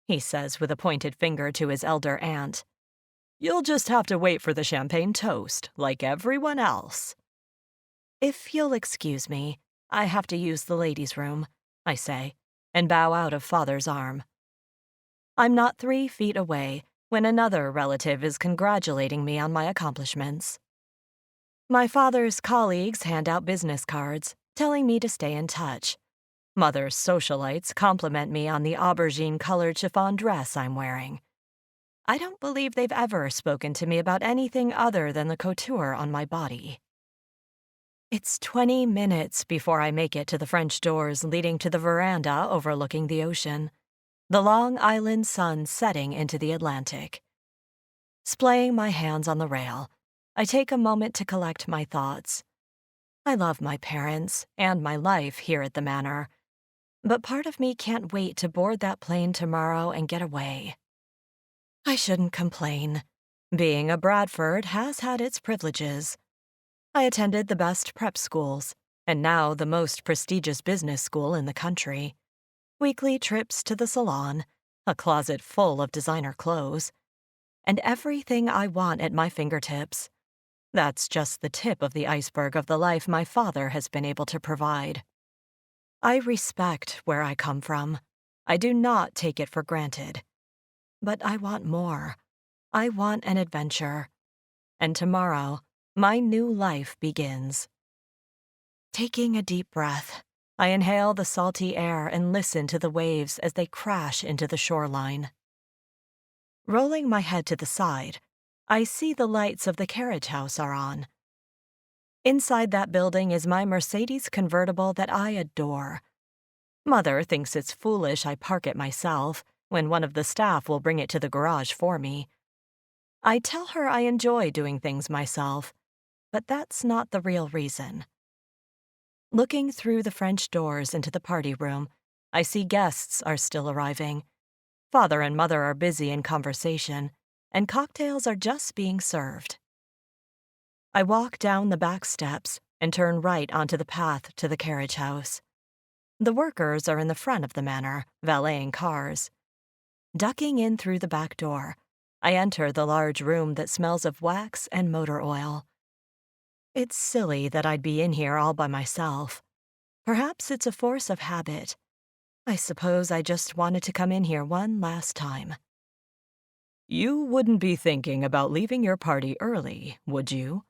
he says with a pointed finger to his elder aunt. You'll just have to wait for the champagne toast, like everyone else. If you'll excuse me, I have to use the ladies' room, I say, and bow out of Father's arm. I'm not 3 feet away when another relative is congratulating me on my accomplishments. My father's colleagues hand out business cards, telling me to stay in touch. Mother's socialites compliment me on the aubergine-colored chiffon dress I'm wearing. I don't believe they've ever spoken to me about anything other than the couture on my body. It's 20 minutes before I make it to the French doors leading to the veranda overlooking the ocean, the Long Island sun setting into the Atlantic. Splaying my hands on the rail, I take a moment to collect my thoughts. I love my parents and my life here at the manor, but part of me can't wait to board that plane tomorrow and get away. I shouldn't complain. Being a Bradford has had its privileges. I attended the best prep schools, and now the most prestigious business school in the country. Weekly trips to the salon, a closet full of designer clothes, and everything I want at my fingertips. That's just the tip of the iceberg of the life my father has been able to provide. I respect where I come from. I do not take it for granted. But I want more. I want an adventure. And tomorrow, my new life begins. Taking a deep breath, I inhale the salty air and listen to the waves as they crash into the shoreline. Rolling my head to the side, I see the lights of the carriage house are on. Inside that building is my Mercedes convertible that I adore. Mother thinks it's foolish I park it myself when one of the staff will bring it to the garage for me. I tell her I enjoy doing things myself, but that's not the real reason. Looking through the French doors into the party room, I see guests are still arriving. Father and Mother are busy in conversation, and cocktails are just being served. I walk down the back steps and turn right onto the path to the carriage house. The workers are in the front of the manor, valeting cars. Ducking in through the back door, I enter the large room that smells of wax and motor oil. It's silly that I'd be in here all by myself. Perhaps it's a force of habit. I suppose I just wanted to come in here one last time. You wouldn't be thinking about leaving your party early, would you?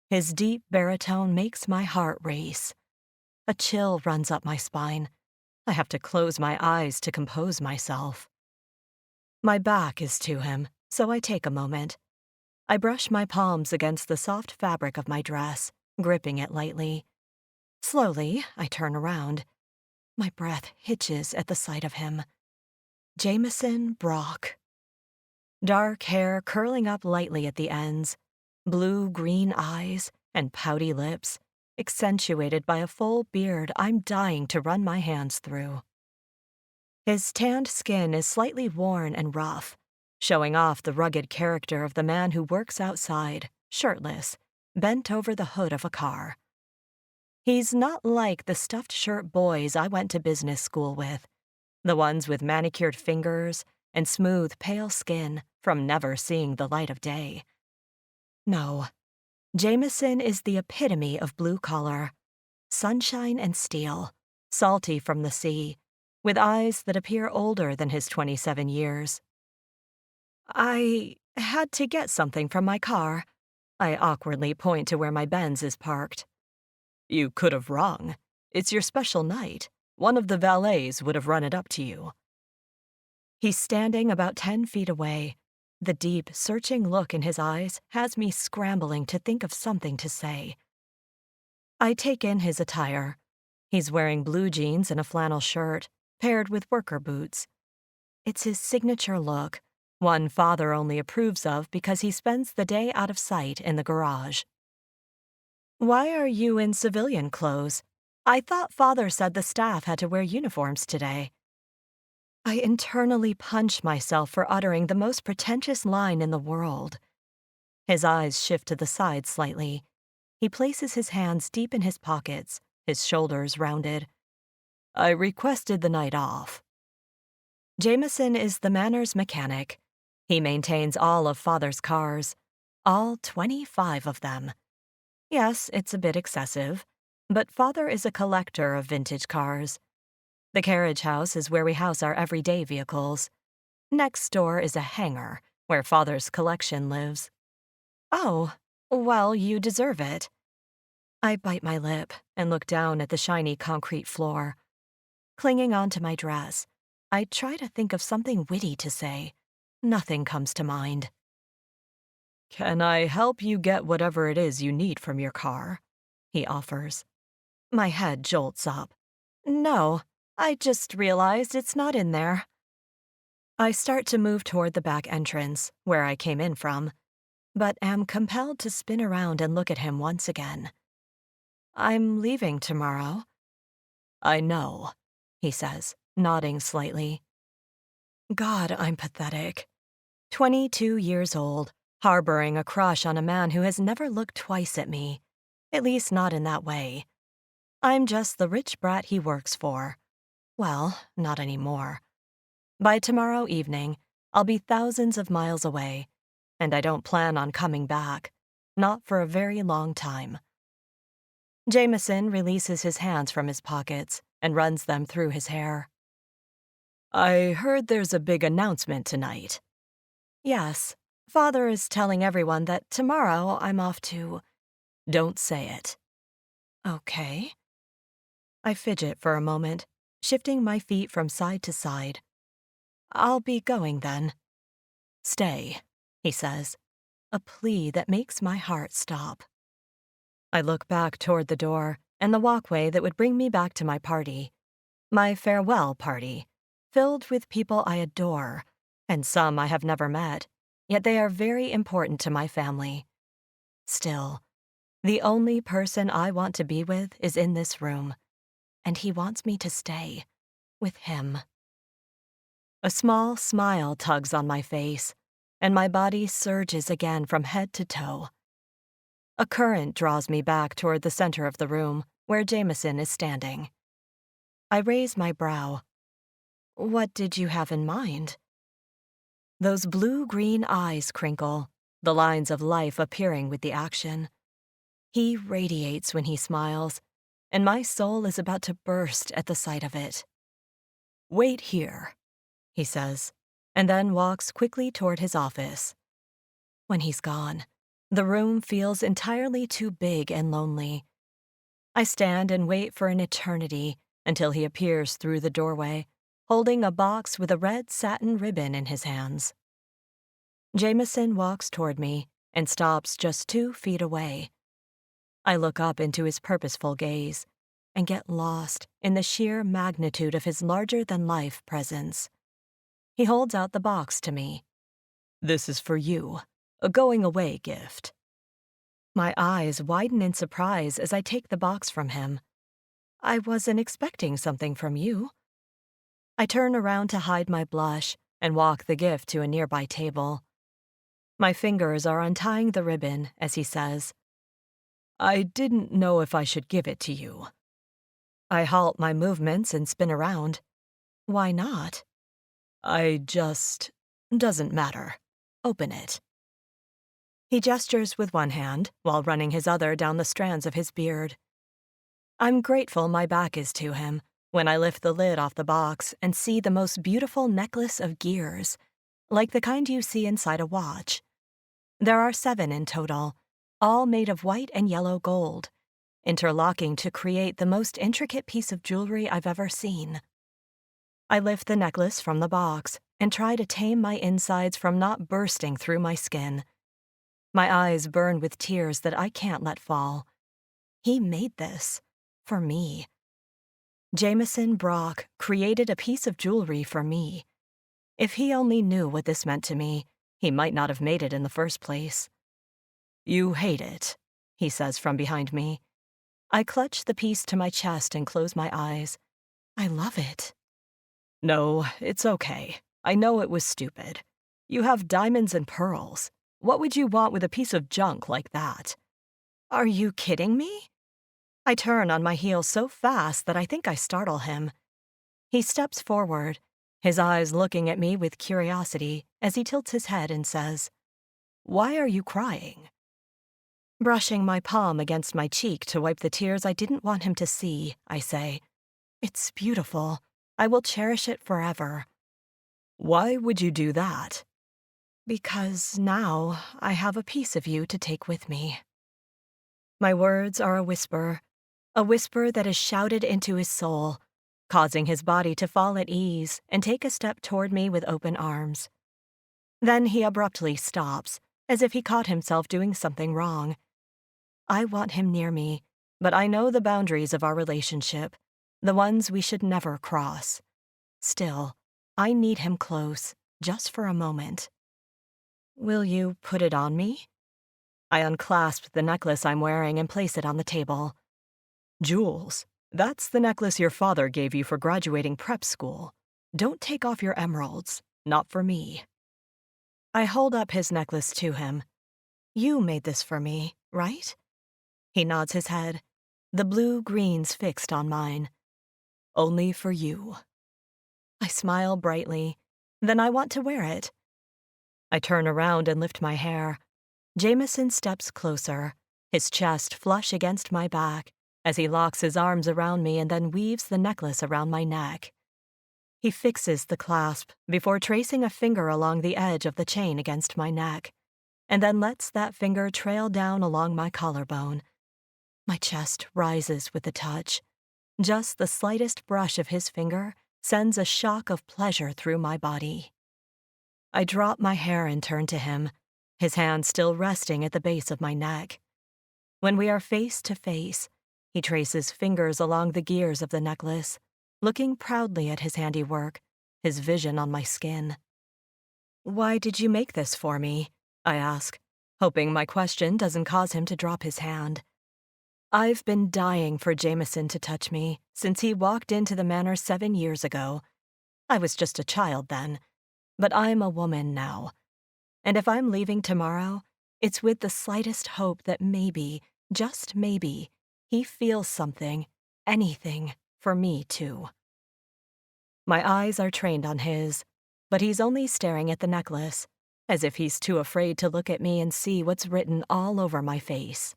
His deep baritone makes my heart race. A chill runs up my spine. I have to close my eyes to compose myself. My back is to him, so I take a moment. I brush my palms against the soft fabric of my dress, gripping it lightly. Slowly, I turn around. My breath hitches at the sight of him. Jameson Brock. Dark hair curling up lightly at the ends, blue-green eyes, and pouty lips, accentuated by a full beard I'm dying to run my hands through. His tanned skin is slightly worn and rough, showing off the rugged character of the man who works outside, shirtless, bent over the hood of a car. He's not like the stuffed shirt boys I went to business school with, the ones with manicured fingers and smooth, pale skin from never seeing the light of day. No, Jameson is the epitome of blue collar, sunshine and steel, salty from the sea, with eyes that appear older than his 27 years. I had to get something from my car. I awkwardly point to where my Benz is parked. You could have rung. It's your special night. One of the valets would have run it up to you. He's standing about 10 feet away. The deep, searching look in his eyes has me scrambling to think of something to say. I take in his attire. He's wearing blue jeans and a flannel shirt, paired with worker boots. It's his signature look, one Father only approves of because he spends the day out of sight in the garage. Why are you in civilian clothes? I thought Father said the staff had to wear uniforms today. I internally punch myself for uttering the most pretentious line in the world. His eyes shift to the side slightly. He places his hands deep in his pockets, his shoulders rounded. I requested the night off. Jameson is the Manor's mechanic. He maintains all of Father's cars, all 25 of them. Yes, it's a bit excessive, but Father is a collector of vintage cars. The carriage house is where we house our everyday vehicles. Next door is a hangar where Father's collection lives. Oh, well, you deserve it. I bite my lip and look down at the shiny concrete floor. Clinging onto my dress, I try to think of something witty to say. Nothing comes to mind. Can I help you get whatever it is you need from your car? He offers. My head jolts up. No, I just realized it's not in there. I start to move toward the back entrance, where I came in from, but am compelled to spin around and look at him once again. I'm leaving tomorrow. I know, he says, nodding slightly. God, I'm pathetic. 22 years old, harboring a crush on a man who has never looked twice at me, at least not in that way. I'm just the rich brat he works for. Well, not anymore. By tomorrow evening, I'll be thousands of miles away, and I don't plan on coming back, not for a very long time. Jameson releases his hands from his pockets and runs them through his hair. I heard there's a big announcement tonight. Yes, Father is telling everyone that tomorrow I'm off to... Don't say it. Okay. I fidget for a moment, shifting my feet from side to side. I'll be going then. Stay, he says, a plea that makes my heart stop. I look back toward the door and the walkway that would bring me back to my party. My farewell party, filled with people I adore, and some I have never met, yet they are very important to my family. Still, the only person I want to be with is in this room, and he wants me to stay with him. A small smile tugs on my face, and my body surges again from head to toe. A current draws me back toward the center of the room, where Jameson is standing. I raise my brow. What did you have in mind? Those blue-green eyes crinkle, the lines of life appearing with the action. He radiates when he smiles, and my soul is about to burst at the sight of it. Wait here, he says, and then walks quickly toward his office. When he's gone, the room feels entirely too big and lonely. I stand and wait for an eternity until he appears through the doorway, holding a box with a red satin ribbon in his hands. Jameson walks toward me and stops just 2 feet away. I look up into his purposeful gaze and get lost in the sheer magnitude of his larger-than-life presence. He holds out the box to me. This is for you, a going-away gift. My eyes widen in surprise as I take the box from him. I wasn't expecting something from you. I turn around to hide my blush and walk the gift to a nearby table. My fingers are untying the ribbon as he says, I didn't know if I should give it to you. I halt my movements and spin around. Why not? Doesn't matter. Open it. He gestures with one hand while running his other down the strands of his beard. I'm grateful my back is to him when I lift the lid off the box and see the most beautiful necklace of gears. like the kind you see inside a watch. There are 7 in total, all made of white and yellow gold, interlocking to create the most intricate piece of jewelry I've ever seen. I lift the necklace from the box and try to tame my insides from not bursting through my skin. My eyes burn with tears that I can't let fall. He made this for me. Jameson Brock created a piece of jewelry for me. If he only knew what this meant to me, he might not have made it in the first place. You hate it, he says from behind me. I clutch the piece to my chest and close my eyes. I love it. No, it's okay. I know it was stupid. You have diamonds and pearls. What would you want with a piece of junk like that? Are you kidding me? I turn on my heel so fast that I think I startle him. He steps forward, his eyes looking at me with curiosity as he tilts his head and says, "Why are you crying?" Brushing my palm against my cheek to wipe the tears I didn't want him to see, I say, "It's beautiful. I will cherish it forever." Why would you do that? Because now I have a piece of you to take with me. My words are a whisper that is shouted into his soul, causing his body to fall at ease and take a step toward me with open arms. Then he abruptly stops, as if he caught himself doing something wrong. I want him near me, but I know the boundaries of our relationship, the ones we should never cross. Still, I need him close, just for a moment. Will you put it on me? I unclasp the necklace I'm wearing and place it on the table. Jules, that's the necklace your father gave you for graduating prep school. Don't take off your emeralds, not for me. I hold up his necklace to him. You made this for me, right? He nods his head, the blue greens fixed on mine. Only for you. I smile brightly, then I want to wear it. I turn around and lift my hair. Jameson steps closer, his chest flush against my back, as he locks his arms around me and then weaves the necklace around my neck. He fixes the clasp before tracing a finger along the edge of the chain against my neck, and then lets that finger trail down along my collarbone. My chest rises with the touch. Just the slightest brush of his finger sends a shock of pleasure through my body. I drop my hair and turn to him, his hand still resting at the base of my neck. When we are face to face, he traces fingers along the gears of the necklace, looking proudly at his handiwork, his vision on my skin. Why did you make this for me? I ask, hoping my question doesn't cause him to drop his hand. I've been dying for Jameson to touch me since he walked into the manor 7 years ago. I was just a child then, but I'm a woman now. And if I'm leaving tomorrow, it's with the slightest hope that maybe, just maybe, he feels something, anything, for me too. My eyes are trained on his, but he's only staring at the necklace, as if he's too afraid to look at me and see what's written all over my face.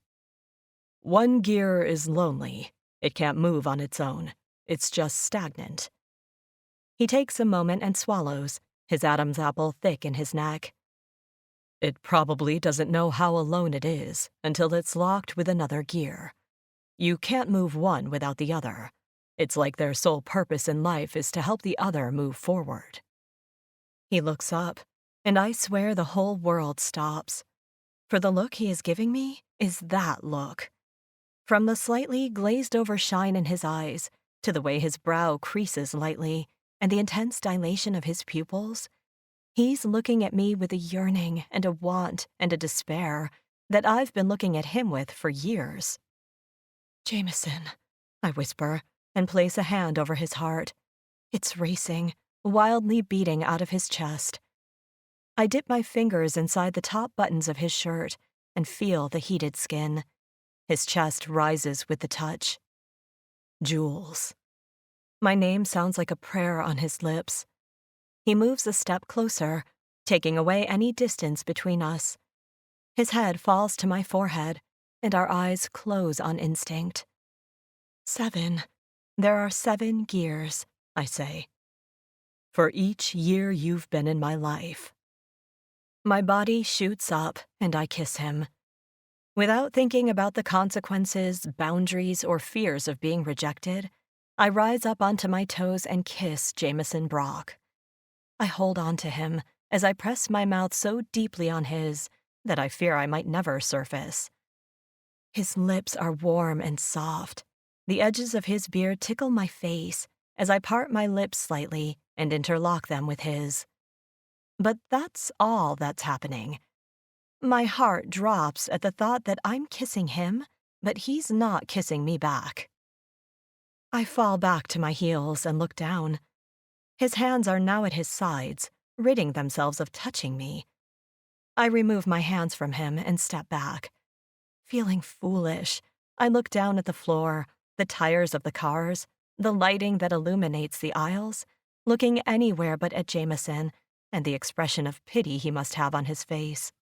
One gear is lonely. It can't move on its own. It's just stagnant. He takes a moment and swallows, his Adam's apple thick in his neck. It probably doesn't know how alone it is until it's locked with another gear. You can't move one without the other. It's like their sole purpose in life is to help the other move forward. He looks up, and I swear the whole world stops. For the look he is giving me is that look. From the slightly glazed-over shine in his eyes to the way his brow creases lightly and the intense dilation of his pupils, he's looking at me with a yearning and a want and a despair that I've been looking at him with for years. Jameson, I whisper and place a hand over his heart. It's racing, wildly beating out of his chest. I dip my fingers inside the top buttons of his shirt and feel the heated skin. His chest rises with the touch. Jules. My name sounds like a prayer on his lips. He moves a step closer, taking away any distance between us. His head falls to my forehead, and our eyes close on instinct. 7. There are 7 gears, I say. For each year you've been in my life, My body shoots up, and I kiss him. Without thinking about the consequences, boundaries, or fears of being rejected, I rise up onto my toes and kiss Jameson Brock. I hold on to him as I press my mouth so deeply on his that I fear I might never surface. His lips are warm and soft. The edges of his beard tickle my face as I part my lips slightly and interlock them with his. But that's all that's happening. My heart drops at the thought that I'm kissing him, but he's not kissing me back. I fall back to my heels and look down. His hands are now at his sides, ridding themselves of touching me. I remove my hands from him and step back. Feeling foolish, I look down at the floor, the tires of the cars, the lighting that illuminates the aisles, looking anywhere but at Jameson and the expression of pity he must have on his face.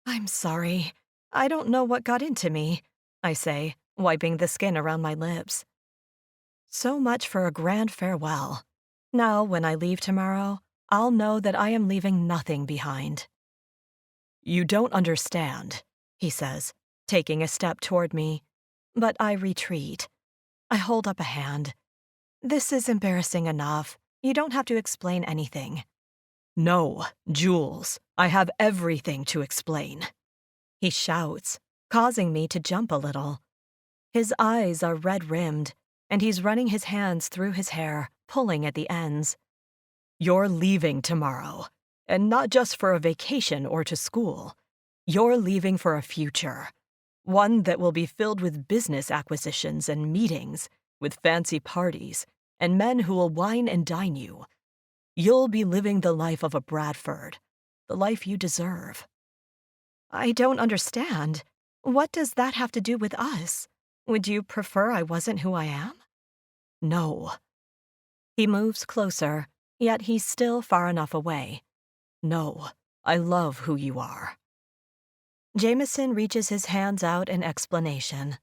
I'm sorry. I don't know what got into me, I say, wiping the skin around my lips. So much for a grand farewell. Now, when I leave tomorrow, I'll know that I am leaving nothing behind. You don't understand, he says, taking a step toward me. But I retreat. I hold up a hand. This is embarrassing enough. You don't have to explain anything. No, Jules, I have everything to explain. He shouts, causing me to jump a little. His eyes are red-rimmed, and he's running his hands through his hair, pulling at the ends. You're leaving tomorrow, and not just for a vacation or to school. You're leaving for a future, one that will be filled with business acquisitions and meetings, with fancy parties, and men who will wine and dine you. You'll be living the life of a Bradford, the life you deserve. I don't understand. What does that have to do with us? Would you prefer I wasn't who I am? No. He moves closer, yet he's still far enough away. No, I love who you are. Jameson reaches his hands out in explanation.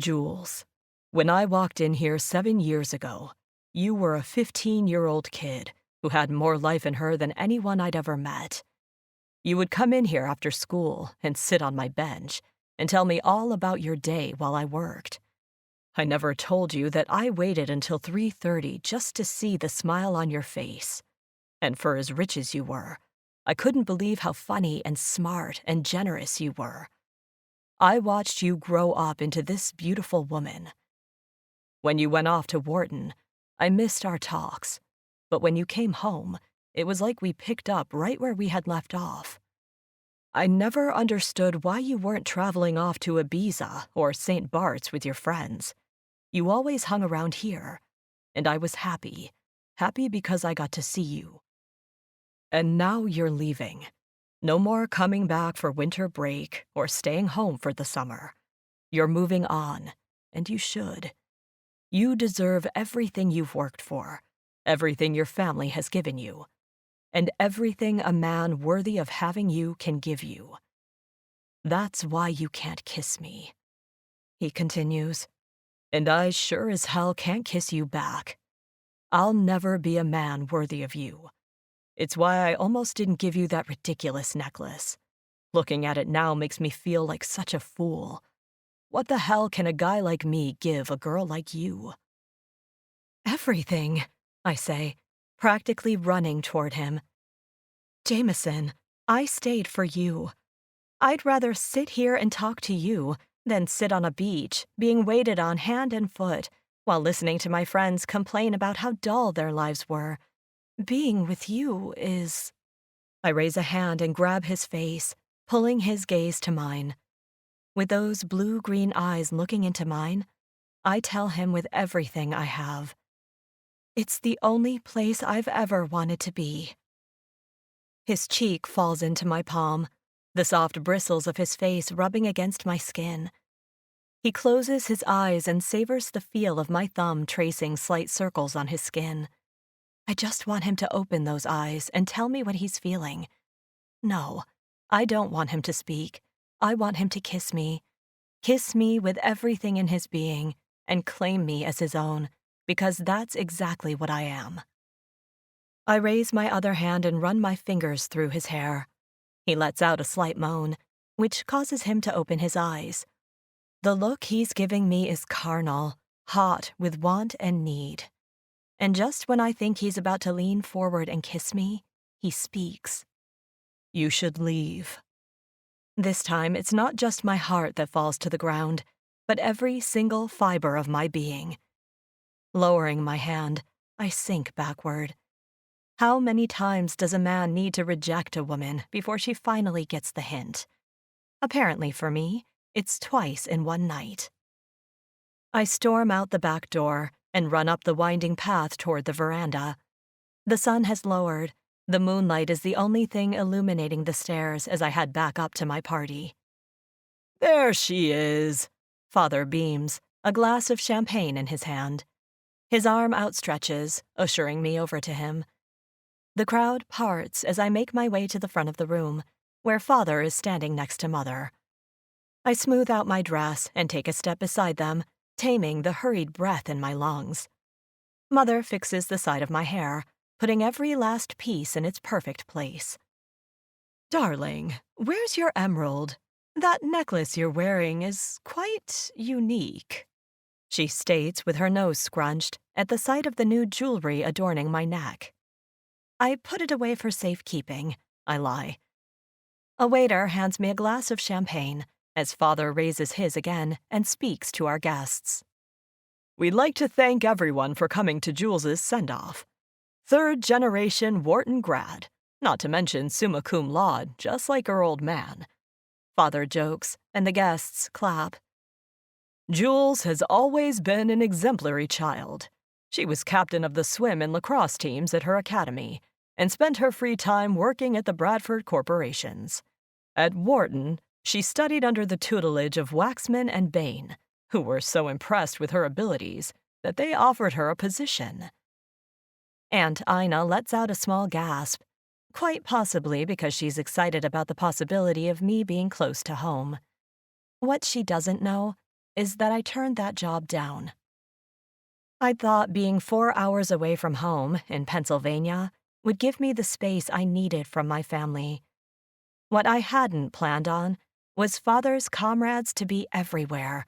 Jules, when I walked in here 7 years ago, you were a 15-year-old kid who had more life in her than anyone I'd ever met. You would come in here after school and sit on my bench and tell me all about your day while I worked. I never told you that I waited until 3:30 just to see the smile on your face. And for as rich as you were, I couldn't believe how funny and smart and generous you were. I watched you grow up into this beautiful woman. When you went off to Wharton, I missed our talks. But when you came home, it was like we picked up right where we had left off. I never understood why you weren't traveling off to Ibiza or St. Bart's with your friends. You always hung around here, and I was happy because I got to see you. And now you're leaving. No more coming back for winter break or staying home for the summer. You're moving on, and you should. You deserve everything you've worked for, everything your family has given you, and everything a man worthy of having you can give you. That's why you can't kiss me. He continues, and I sure as hell can't kiss you back. I'll never be a man worthy of you. It's why I almost didn't give you that ridiculous necklace. Looking at it now makes me feel like such a fool. What the hell can a guy like me give a girl like you? Everything, I say, practically running toward him. Jameson, I stayed for you. I'd rather sit here and talk to you than sit on a beach, being waited on hand and foot, while listening to my friends complain about how dull their lives were. Being with you is... I raise a hand and grab his face, pulling his gaze to mine. With those blue-green eyes looking into mine, I tell him with everything I have. It's the only place I've ever wanted to be. His cheek falls into my palm, the soft bristles of his face rubbing against my skin. He closes his eyes and savors the feel of my thumb tracing slight circles on his skin. I just want him to open those eyes and tell me what he's feeling. No, I don't want him to speak. I want him to kiss me with everything in his being, and claim me as his own, because that's exactly what I am. I raise my other hand and run my fingers through his hair. He lets out a slight moan, which causes him to open his eyes. The look he's giving me is carnal, hot with want and need. And just when I think he's about to lean forward and kiss me, he speaks. You should leave. This time, it's not just my heart that falls to the ground, but every single fiber of my being. Lowering my hand, I sink backward. How many times does a man need to reject a woman before she finally gets the hint? Apparently for me, it's twice in one night. I storm out the back door and run up the winding path toward the veranda. The sun has lowered. The moonlight is the only thing illuminating the stairs as I head back up to my party. There she is, Father beams, a glass of champagne in his hand. His arm outstretches, ushering me over to him. The crowd parts as I make my way to the front of the room, where Father is standing next to Mother. I smooth out my dress and take a step beside them, taming the hurried breath in my lungs. Mother fixes the side of my hair, putting every last piece in its perfect place. Darling, where's your emerald? That necklace you're wearing is quite unique, she states with her nose scrunched at the sight of the new jewelry adorning my neck. I put it away for safekeeping, I lie. A waiter hands me a glass of champagne as Father raises his again and speaks to our guests. We'd like to thank everyone for coming to Jules's send-off. Third-generation Wharton grad, not to mention summa cum laude, just like her old man. Father jokes, and the guests clap. Jules has always been an exemplary child. She was captain of the swim and lacrosse teams at her academy, and spent her free time working at the Bradford corporations. At Wharton, she studied under the tutelage of Waxman and Bain, who were so impressed with her abilities that they offered her a position. Aunt Ina lets out a small gasp, quite possibly because she's excited about the possibility of me being close to home. What she doesn't know is that I turned that job down. I'd thought being 4 hours away from home in Pennsylvania would give me the space I needed from my family. What I hadn't planned on was Father's comrades to be everywhere.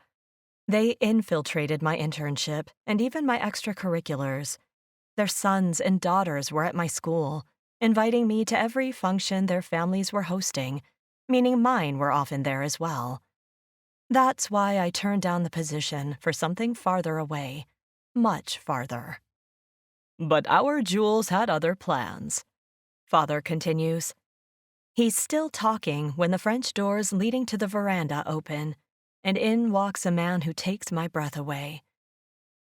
They infiltrated my internship and even my extracurriculars. Their sons and daughters were at my school, inviting me to every function their families were hosting, meaning mine were often there as well. That's why I turned down the position for something farther away, much farther. But our Jules had other plans, Father continues. He's still talking when the French doors leading to the veranda open, and in walks a man who takes my breath away.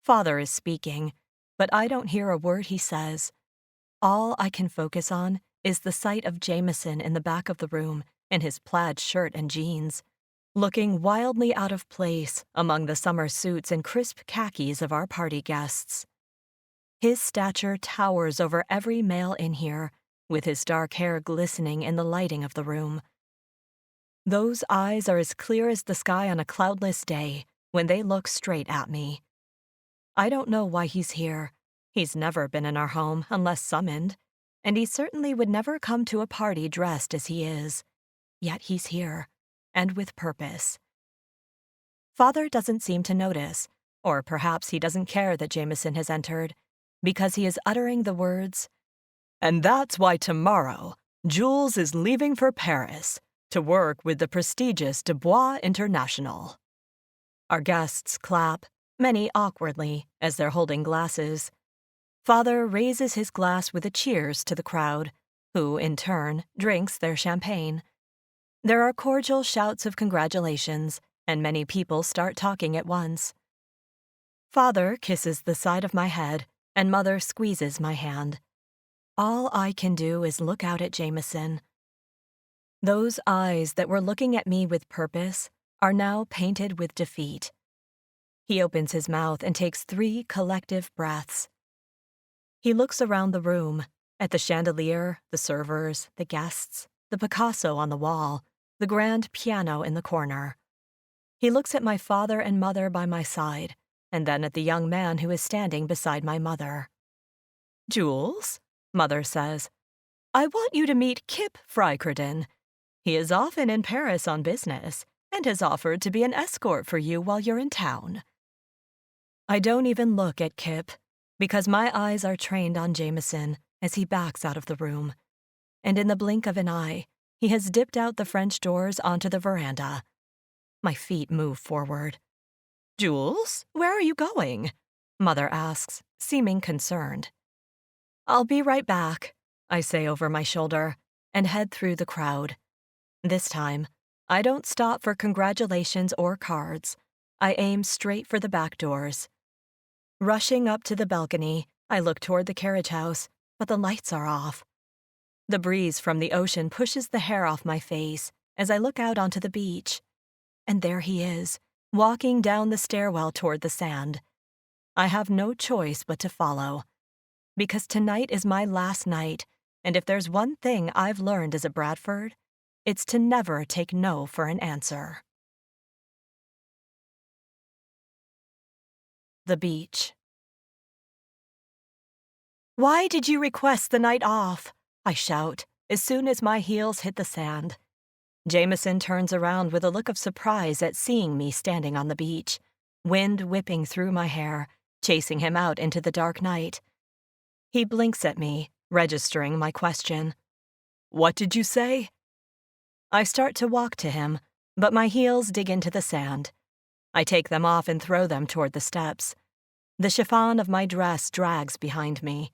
Father is speaking, but I don't hear a word he says. All I can focus on is the sight of Jameson in the back of the room in his plaid shirt and jeans, looking wildly out of place among the summer suits and crisp khakis of our party guests. His stature towers over every male in here, with his dark hair glistening in the lighting of the room. Those eyes are as clear as the sky on a cloudless day when they look straight at me. I don't know why he's here. He's never been in our home unless summoned, and he certainly would never come to a party dressed as he is. Yet he's here, and with purpose. Father doesn't seem to notice, or perhaps he doesn't care that Jameson has entered, because he is uttering the words, "And that's why tomorrow, Jules is leaving for Paris to work with the prestigious Dubois International." Our guests clap, many awkwardly, as they're holding glasses. Father raises his glass with a cheers to the crowd, who, in turn, drinks their champagne. There are cordial shouts of congratulations, and many people start talking at once. Father kisses the side of my head, and Mother squeezes my hand. All I can do is look out at Jameson. Those eyes that were looking at me with purpose are now painted with defeat. He opens his mouth and takes 3 collective breaths. He looks around the room, at the chandelier, the servers, the guests, the Picasso on the wall, the grand piano in the corner. He looks at my father and mother by my side, and then at the young man who is standing beside my mother. "Jules?" Mother says. I want you to meet Kip Frykerdon. He is often in Paris on business and has offered to be an escort for you while you're in town. I don't even look at Kip because my eyes are trained on Jameson as he backs out of the room. And in the blink of an eye, he has dipped out the French doors onto the veranda. My feet move forward. Jules, where are you going? Mother asks, seeming concerned. I'll be right back, I say over my shoulder, and head through the crowd. This time, I don't stop for congratulations or cards. I aim straight for the back doors. Rushing up to the balcony, I look toward the carriage house, but the lights are off. The breeze from the ocean pushes the hair off my face as I look out onto the beach. And there he is, walking down the stairwell toward the sand. I have no choice but to follow. Because tonight is my last night, and if there's one thing I've learned as a Bradford, it's to never take no for an answer. The beach. Why did you request the night off? I shout, as soon as my heels hit the sand. Jameson turns around with a look of surprise at seeing me standing on the beach, wind whipping through my hair, chasing him out into the dark night. He blinks at me, registering my question. What did you say? I start to walk to him, but my heels dig into the sand. I take them off and throw them toward the steps. The chiffon of my dress drags behind me.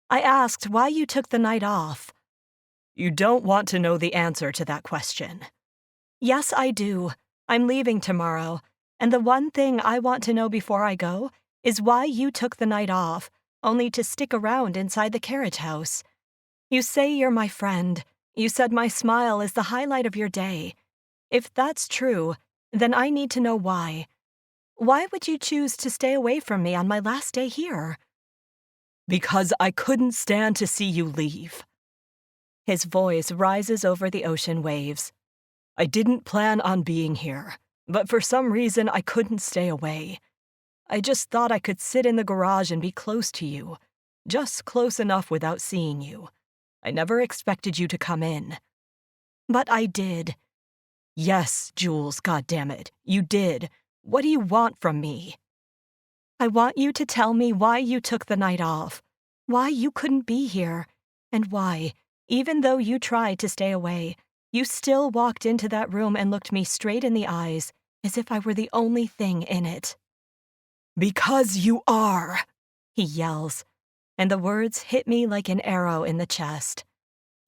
I asked why you took the night off. You don't want to know the answer to that question. Yes, I do. I'm leaving tomorrow, and the one thing I want to know before I go is why you took the night off, only to stick around inside the carriage house. You say you're my friend. You said my smile is the highlight of your day. If that's true, then I need to know why. Why would you choose to stay away from me on my last day here? Because I couldn't stand to see you leave. His voice rises over the ocean waves. I didn't plan on being here, but for some reason I couldn't stay away. I just thought I could sit in the garage and be close to you, just close enough without seeing you. I never expected you to come in. But I did. Yes, Jules, goddammit, you did. What do you want from me? I want you to tell me why you took the night off, why you couldn't be here, and why, even though you tried to stay away, you still walked into that room and looked me straight in the eyes as if I were the only thing in it. Because you are, he yells, and the words hit me like an arrow in the chest.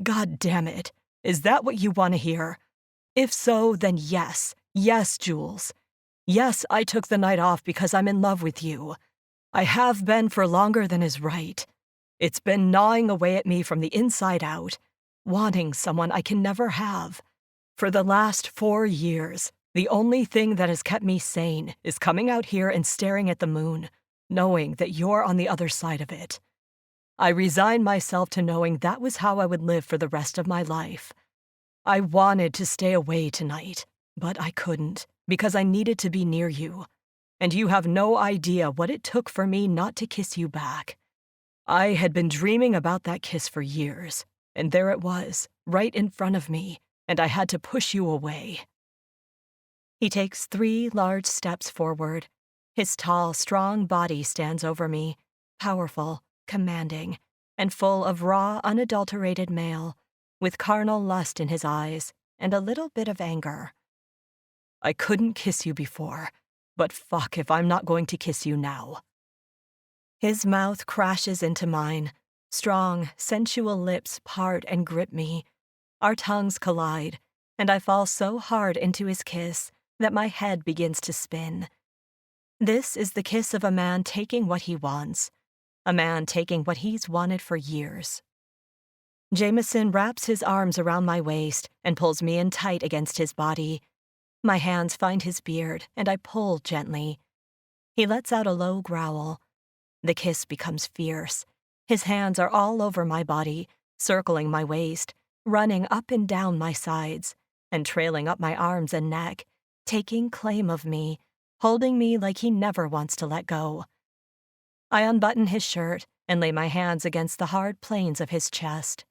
God damn it, is that what you want to hear? If so, then yes, Jules. Yes, I took the night off because I'm in love with you. I have been for longer than is right. It's been gnawing away at me from the inside out, wanting someone I can never have. For the last 4 years, the only thing that has kept me sane is coming out here and staring at the moon, knowing that you're on the other side of it. I resigned myself to knowing that was how I would live for the rest of my life. I wanted to stay away tonight, but I couldn't because I needed to be near you. And you have no idea what it took for me not to kiss you back. I had been dreaming about that kiss for years, and there it was, right in front of me, and I had to push you away. He takes 3 large steps forward. His tall, strong body stands over me, powerful, commanding, and full of raw, unadulterated male, with carnal lust in his eyes and a little bit of anger. I couldn't kiss you before, but fuck if I'm not going to kiss you now. His mouth crashes into mine. Strong, sensual lips part and grip me. Our tongues collide, and I fall so hard into his kiss that my head begins to spin. This is the kiss of a man taking what he wants, a man taking what he's wanted for years. Jameson wraps his arms around my waist and pulls me in tight against his body. My hands find his beard, and I pull gently. He lets out a low growl. The kiss becomes fierce. His hands are all over my body, circling my waist, running up and down my sides, and trailing up my arms and neck, taking claim of me, holding me like he never wants to let go. I unbutton his shirt, and lay my hands against the hard planes of his chest.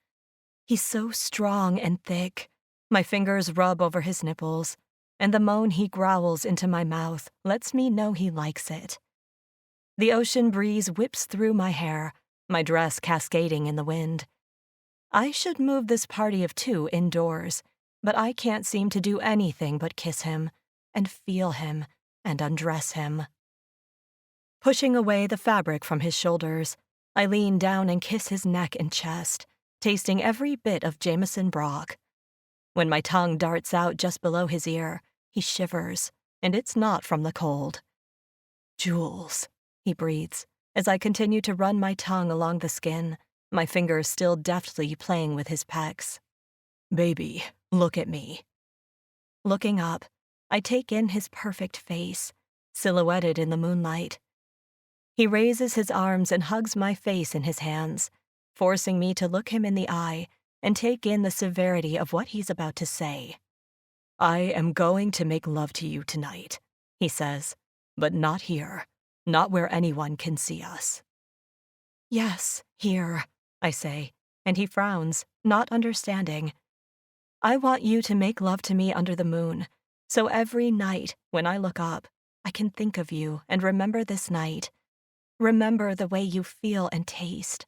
He's so strong and thick. My fingers rub over his nipples, and the moan he growls into my mouth lets me know he likes it. The ocean breeze whips through my hair, my dress cascading in the wind. I should move this party of 2 indoors, but I can't seem to do anything but kiss him, and feel him, and undress him. Pushing away the fabric from his shoulders, I lean down and kiss his neck and chest, tasting every bit of Jameson Brock. When my tongue darts out just below his ear, he shivers, and it's not from the cold. "Jules," he breathes, as I continue to run my tongue along the skin, my fingers still deftly playing with his pecs. "Baby, look at me." Looking up, I take in his perfect face, silhouetted in the moonlight. He raises his arms and hugs my face in his hands, forcing me to look him in the eye and take in the severity of what he's about to say. "I am going to make love to you tonight," he says, "but not here, not where anyone can see us." "Yes, here," I say, and he frowns, not understanding. "I want you to make love to me under the moon, so every night when I look up, I can think of you and remember this night. Remember the way you feel and taste.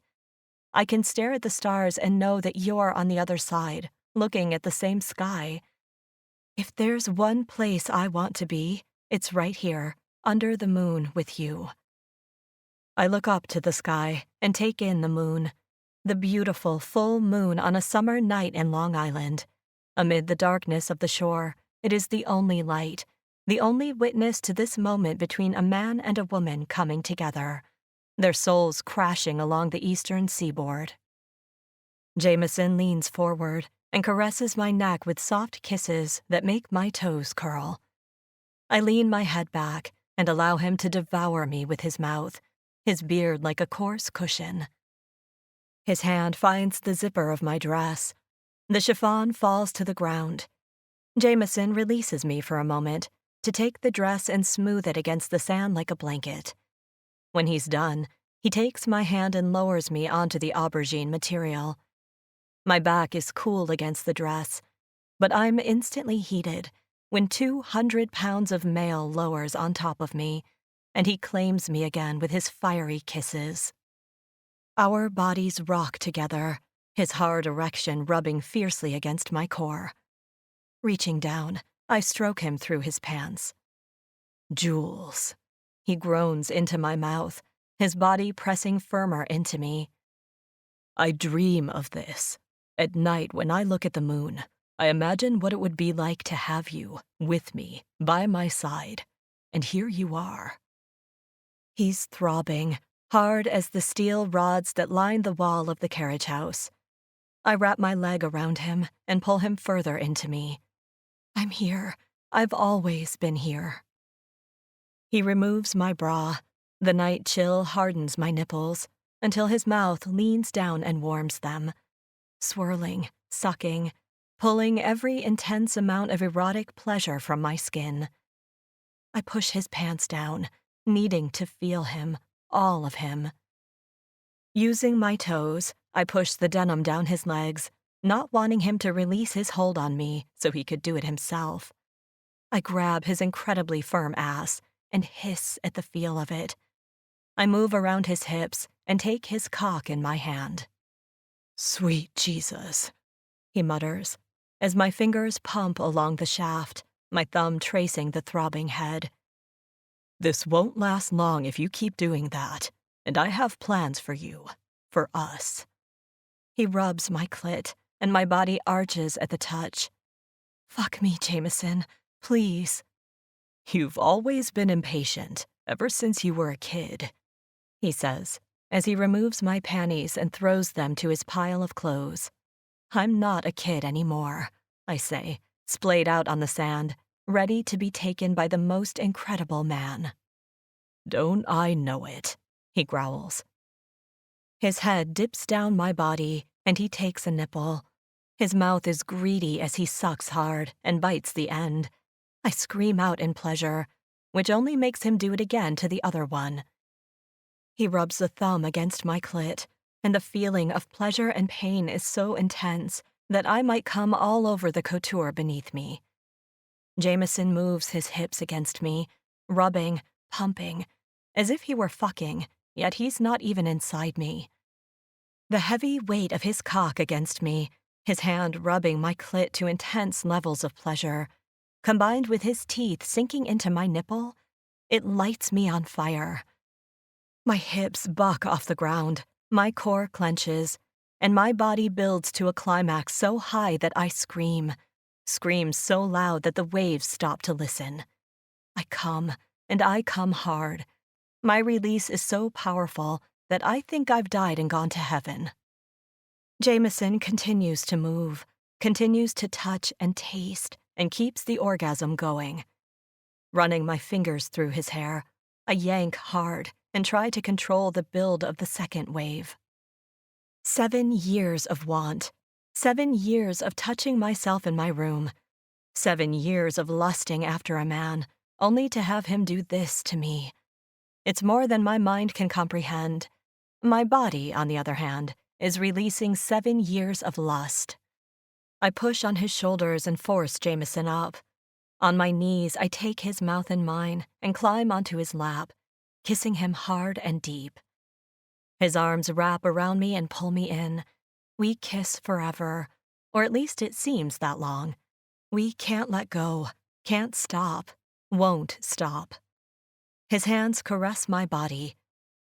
I can stare at the stars and know that you're on the other side, looking at the same sky. If there's one place I want to be, it's right here, under the moon with you." I look up to the sky and take in the moon, the beautiful full moon on a summer night in Long Island. Amid the darkness of the shore, it is the only light, the only witness to this moment between a man and a woman coming together, their souls crashing along the eastern seaboard. Jameson leans forward and caresses my neck with soft kisses that make my toes curl. I lean my head back and allow him to devour me with his mouth, his beard like a coarse cushion. His hand finds the zipper of my dress. The chiffon falls to the ground. Jameson releases me for a moment to take the dress and smooth it against the sand like a blanket. When he's done, he takes my hand and lowers me onto the aubergine material. My back is cool against the dress, but I'm instantly heated when 200 pounds of mail lowers on top of me, and he claims me again with his fiery kisses. Our bodies rock together, his hard erection rubbing fiercely against my core. Reaching down, I stroke him through his pants. "Jules," he groans into my mouth, his body pressing firmer into me. "I dream of this. At night when I look at the moon, I imagine what it would be like to have you, with me, by my side, and here you are." He's throbbing, hard as the steel rods that line the wall of the carriage house. I wrap my leg around him and pull him further into me. "I'm here. I've always been here." He removes my bra. The night chill hardens my nipples until his mouth leans down and warms them, swirling, sucking, pulling every intense amount of erotic pleasure from my skin. I push his pants down, needing to feel him, all of him. Using my toes, I push the denim down his legs, not wanting him to release his hold on me so he could do it himself. I grab his incredibly firm ass and hiss at the feel of it. I move around his hips and take his cock in my hand. "Sweet Jesus," he mutters, as my fingers pump along the shaft, my thumb tracing the throbbing head. "This won't last long if you keep doing that, and I have plans for you, for us." He rubs my clit, and my body arches at the touch. "Fuck me, Jameson, please." "You've always been impatient, ever since you were a kid," he says, as he removes my panties and throws them to his pile of clothes. "I'm not a kid anymore," I say, splayed out on the sand, ready to be taken by the most incredible man. "Don't I know it?" he growls. His head dips down my body, and he takes a nipple. His mouth is greedy as he sucks hard and bites the end. I scream out in pleasure, which only makes him do it again to the other one. He rubs the thumb against my clit, and the feeling of pleasure and pain is so intense that I might come all over the couture beneath me. Jameson moves his hips against me, rubbing, pumping, as if he were fucking, yet he's not even inside me. The heavy weight of his cock against me, his hand rubbing my clit to intense levels of pleasure, combined with his teeth sinking into my nipple, it lights me on fire. My hips buck off the ground, my core clenches, and my body builds to a climax so high that I scream so loud that the waves stop to listen. I come, and I come hard. My release is so powerful that I think I've died and gone to heaven. Jameson continues to move, continues to touch and taste, and keeps the orgasm going. Running my fingers through his hair, I yank hard and try to control the build of the second wave. 7 years of want, 7 years of touching myself in my room, 7 years of lusting after a man, only to have him do this to me. It's more than my mind can comprehend. My body, on the other hand, is releasing 7 years of lust. I push on his shoulders and force Jameson up. On my knees, I take his mouth in mine and climb onto his lap, kissing him hard and deep. His arms wrap around me and pull me in. We kiss forever, or at least it seems that long. We can't let go, can't stop, won't stop. His hands caress my body.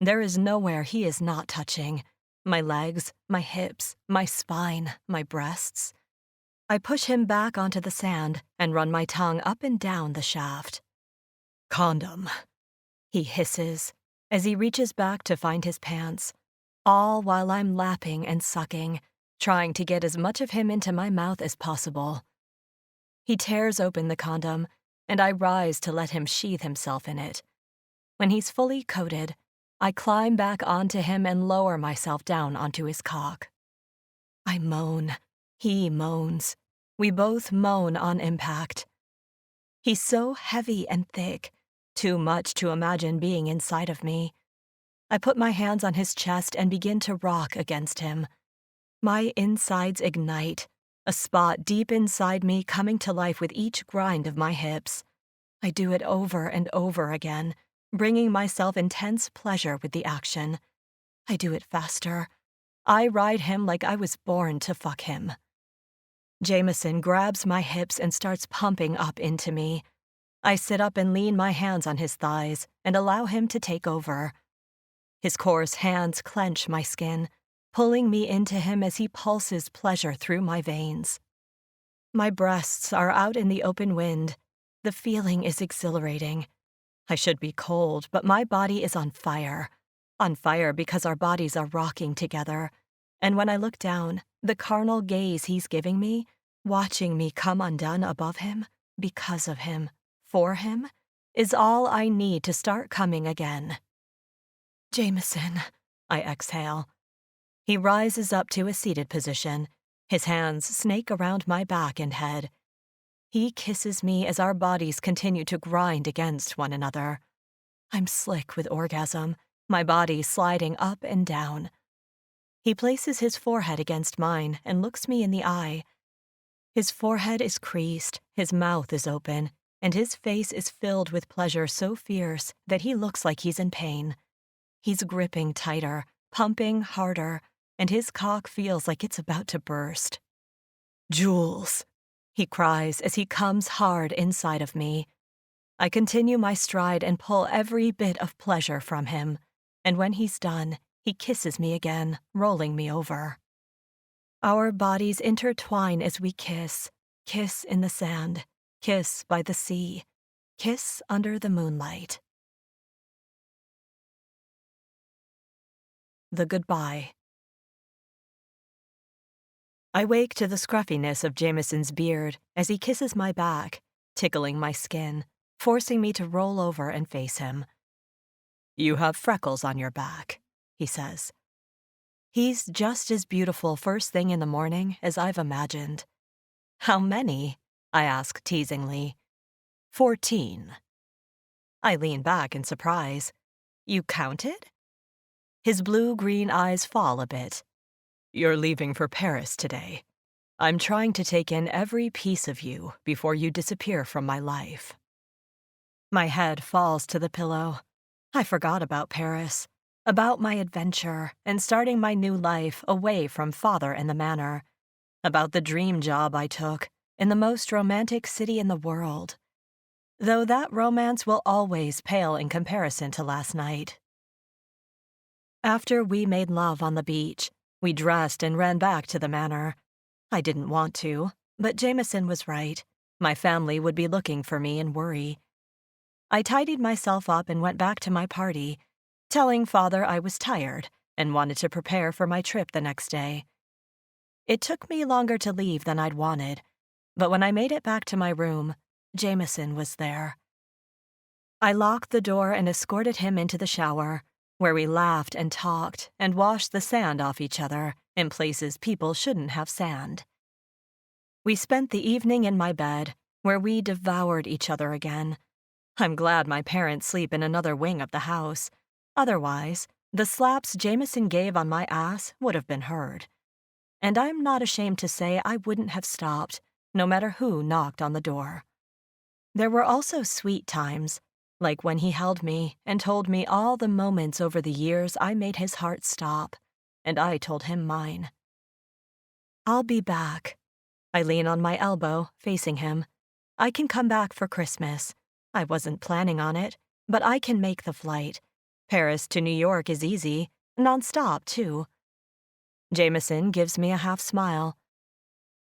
There is nowhere he is not touching. My legs, my hips, my spine, my breasts. I push him back onto the sand and run my tongue up and down the shaft. "Condom," he hisses as he reaches back to find his pants, all while I'm lapping and sucking, trying to get as much of him into my mouth as possible. He tears open the condom, and I rise to let him sheathe himself in it. When he's fully coated, I climb back onto him and lower myself down onto his cock. I moan. He moans. We both moan on impact. He's so heavy and thick, too much to imagine being inside of me. I put my hands on his chest and begin to rock against him. My insides ignite, a spot deep inside me coming to life with each grind of my hips. I do it over and over again, bringing myself intense pleasure with the action. I do it faster. I ride him like I was born to fuck him. Jameson grabs my hips and starts pumping up into me. I sit up and lean my hands on his thighs and allow him to take over. His coarse hands clench my skin, pulling me into him as he pulses pleasure through my veins. My breasts are out in the open wind. The feeling is exhilarating. I should be cold, but my body is on fire. On fire because our bodies are rocking together. And when I look down, the carnal gaze he's giving me, watching me come undone above him, because of him, for him, is all I need to start coming again. "Jameson," I exhale. He rises up to a seated position. His hands snake around my back and head. He kisses me as our bodies continue to grind against one another. I'm slick with orgasm, my body sliding up and down. He places his forehead against mine and looks me in the eye. His forehead is creased, his mouth is open, and his face is filled with pleasure so fierce that he looks like he's in pain. He's gripping tighter, pumping harder, and his cock feels like it's about to burst. "Jules," he cries as he comes hard inside of me. I continue my stride and pull every bit of pleasure from him, and when he's done, he kisses me again, rolling me over. Our bodies intertwine as we kiss in the sand, kiss by the sea, kiss under the moonlight. The goodbye. I wake to the scruffiness of Jameson's beard as he kisses my back, tickling my skin, forcing me to roll over and face him. "You have freckles on your back," he says. He's just as beautiful first thing in the morning as I've imagined. "How many?" I ask teasingly. 14. I lean back in surprise. "You counted?" His blue-green eyes fall a bit. You're leaving for Paris today. I'm trying to take in every piece of you before you disappear from my life. My head falls to the pillow. I forgot about Paris, about my adventure and starting my new life away from father and the manor, about the dream job I took in the most romantic city in the world, though that romance will always pale in comparison to last night. After we made love on the beach, we dressed and ran back to the manor. I didn't want to, but Jameson was right. My family would be looking for me and worry. I tidied myself up and went back to my party, telling father I was tired and wanted to prepare for my trip the next day. It took me longer to leave than I'd wanted, but when I made it back to my room, Jameson was there. I locked the door and escorted him into the shower, where we laughed and talked and washed the sand off each other in places people shouldn't have sand. We spent the evening in my bed, where we devoured each other again. I'm glad my parents sleep in another wing of the house. Otherwise, the slaps Jameson gave on my ass would have been heard. And I'm not ashamed to say I wouldn't have stopped, no matter who knocked on the door. There were also sweet times, like when he held me and told me all the moments over the years I made his heart stop, and I told him mine. I'll be back. I lean on my elbow, facing him. I can come back for Christmas. I wasn't planning on it, but I can make the flight. Paris to New York is easy, nonstop, too. Jameson gives me a half smile.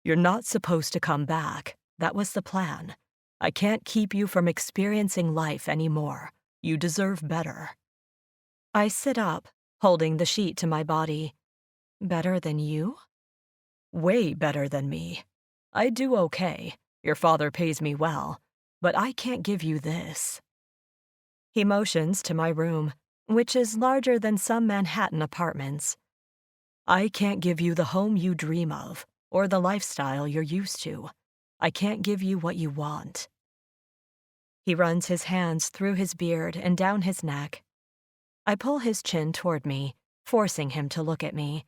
You're not supposed to come back. That was the plan. I can't keep you from experiencing life anymore. You deserve better. I sit up, holding the sheet to my body. Better than you? Way better than me. I do okay. Your father pays me well, but I can't give you this. He motions to my room, which is larger than some Manhattan apartments. I can't give you the home you dream of, or the lifestyle you're used to. I can't give you what you want. He runs his hands through his beard and down his neck. I pull his chin toward me, forcing him to look at me.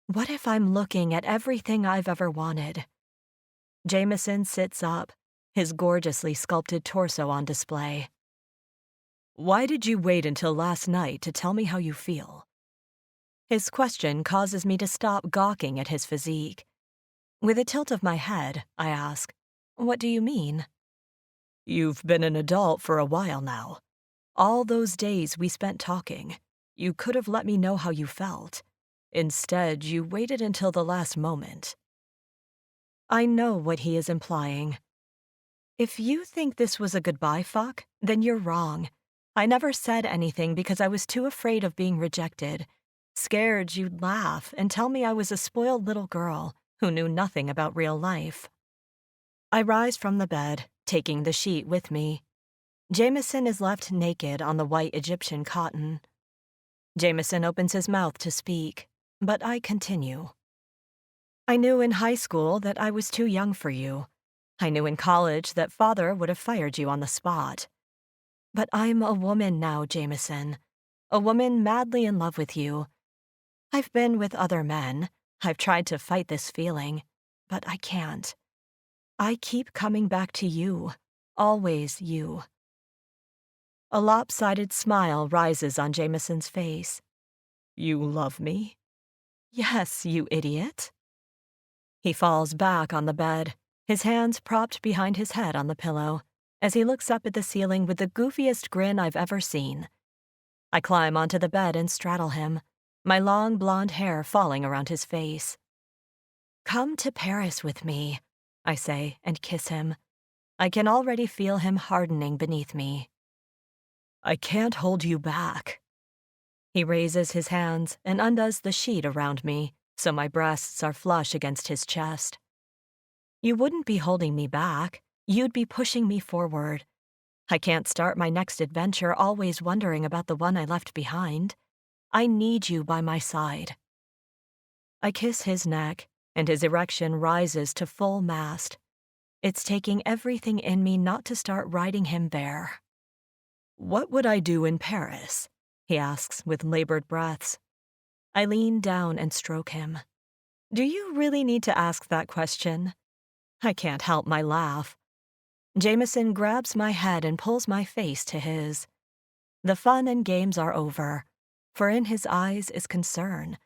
What if I'm looking at everything I've ever wanted? Jameson sits up, his gorgeously sculpted torso on display. Why did you wait until last night to tell me how you feel? His question causes me to stop gawking at his physique. With a tilt of my head, I ask, what do you mean? You've been an adult for a while now. All those days we spent talking, you could have let me know how you felt. Instead, you waited until the last moment. I know what he is implying. If you think this was a goodbye fuck, then you're wrong. I never said anything because I was too afraid of being rejected, scared you'd laugh and tell me I was a spoiled little girl who knew nothing about real life. I rise from the bed, taking the sheet with me. Jameson is left naked on the white Egyptian cotton. Jameson opens his mouth to speak, but I continue. I knew in high school that I was too young for you. I knew in college that father would have fired you on the spot. But I'm a woman now, Jameson. A woman madly in love with you. I've been with other men. I've tried to fight this feeling, but I can't. I keep coming back to you. Always you. A lopsided smile rises on Jameson's face. You love me? Yes, you idiot. He falls back on the bed, his hands propped behind his head on the pillow, as he looks up at the ceiling with the goofiest grin I've ever seen. I climb onto the bed and straddle him, my long blonde hair falling around his face. Come to Paris with me, I say, and kiss him. I can already feel him hardening beneath me. I can't hold you back. He raises his hands and undoes the sheet around me, so my breasts are flush against his chest. You wouldn't be holding me back. You'd be pushing me forward. I can't start my next adventure always wondering about the one I left behind. I need you by my side. I kiss his neck, and his erection rises to full mast. It's taking everything in me not to start riding him bare. What would I do in Paris? he asks with labored breaths. I lean down and stroke him. Do you really need to ask that question? I can't help my laugh. Jameson grabs my head and pulls my face to his. The fun and games are over, for in his eyes is concern.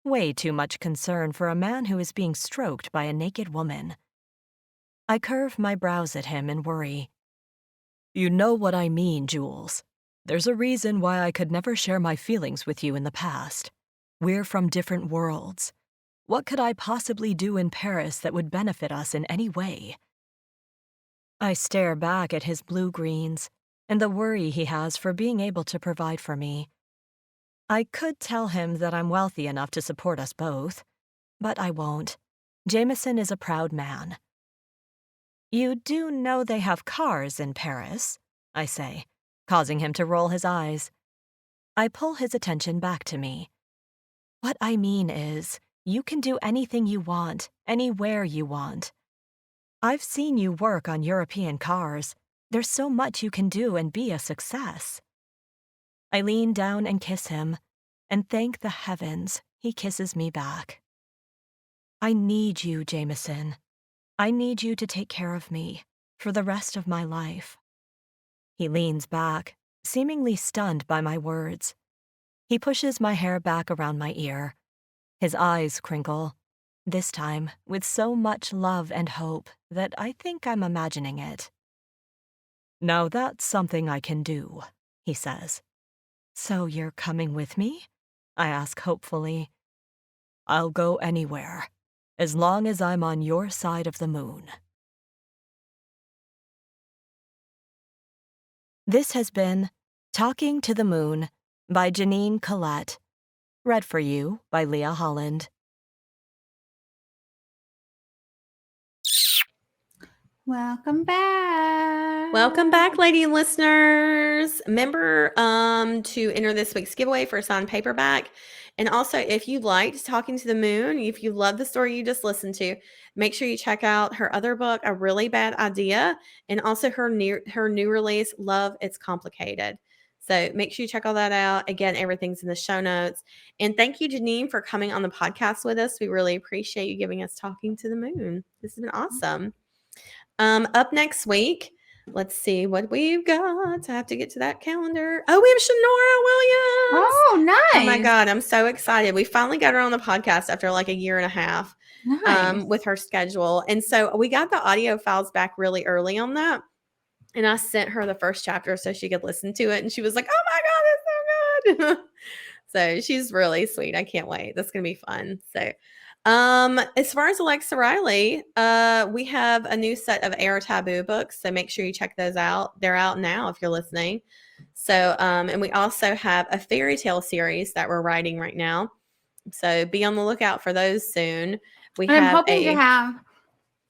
Way too much concern for a man who is being stroked by a naked woman. I curve my brows at him in worry. You know what I mean, Jules. There's a reason why I could never share my feelings with you in the past. We're from different worlds. What could I possibly do in Paris that would benefit us in any way? I stare back at his blue-greens and the worry he has for being able to provide for me. I could tell him that I'm wealthy enough to support us both, but I won't. Jameson is a proud man. You do know they have cars in Paris, I say, causing him to roll his eyes. I pull his attention back to me. What I mean is, you can do anything you want, anywhere you want. I've seen you work on European cars. There's so much you can do and be a success. I lean down and kiss him, and thank the heavens he kisses me back. I need you, Jameson. I need you to take care of me for the rest of my life. He leans back, seemingly stunned by my words. He pushes my hair back around my ear. His eyes crinkle, this time with so much love and hope that I think I'm imagining it. Now that's something I can do, he says. So you're coming with me? I ask hopefully. I'll go anywhere, as long as I'm on your side of the moon. This has been Talking to the Moon by Jeannine Colette. Read for you by Leah Holland. Welcome back. Welcome back, lady listeners. Remember to enter this week's giveaway for a signed paperback. And also, if you liked Talking to the Moon, if you love the story you just listened to, make sure you check out her other book, A Really Bad Idea, and also her new release, Love, It's Complicated. So make sure you check all that out. Again, everything's in the show notes. And thank you, Jeannine, for coming on the podcast with us. We really appreciate you giving us Talking to the Moon. This has been awesome. Up next week, let's see what we've got. I have to get to that calendar. Oh, we have Shanora Williams. Oh, nice. Oh my God, I'm so excited. We finally got her on the podcast after like a year and a half. Nice. With her schedule. And so we got the audio files back really early on that. And I sent her the first chapter so she could listen to it. And she was like, oh my God, it's so good. So she's really sweet. I can't wait. That's going to be fun. So as far as Alexa Riley, we have a new set of Air Taboo books. So make sure you check those out. They're out now if you're listening. So, and we also have a fairy tale series that we're writing right now. So be on the lookout for those soon. I'm hoping to have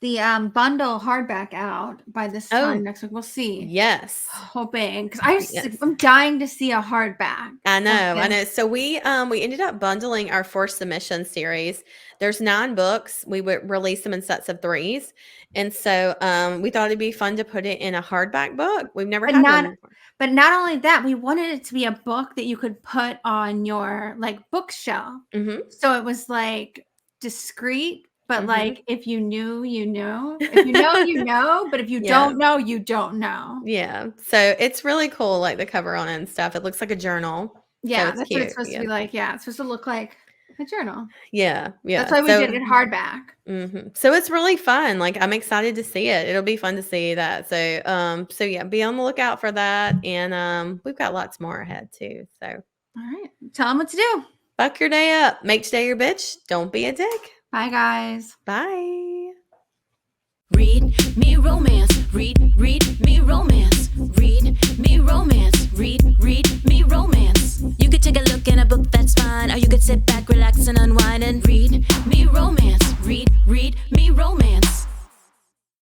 the bundle hardback out by this time next week. We'll see. Yes. Hoping. Because I'm dying to see a hardback. I know. So we ended up bundling our Forced Submission series. There's 9 books. We would release them in sets of 3s. And so we thought it'd be fun to put it in a hardback book. We've never had one before. But not only that, we wanted it to be a book that you could put on your like bookshelf. Mm-hmm. So it was like discreet. But like, if you knew, you know. If you know, you know. But if you don't know, you don't know. Yeah. So it's really cool, like the cover on it and stuff. It looks like a journal. Yeah, so that's cute. what it's supposed to be like. Yeah, it's supposed to look like a journal. Yeah. That's why we did it hardback. Mm-hmm. So it's really fun. Like I'm excited to see it. It'll be fun to see that. So yeah, be on the lookout for that. And we've got lots more ahead too. So all right, tell them what to do. Fuck your day up. Make today your bitch. Don't be a dick. Bye, guys. Bye. Read me romance. Read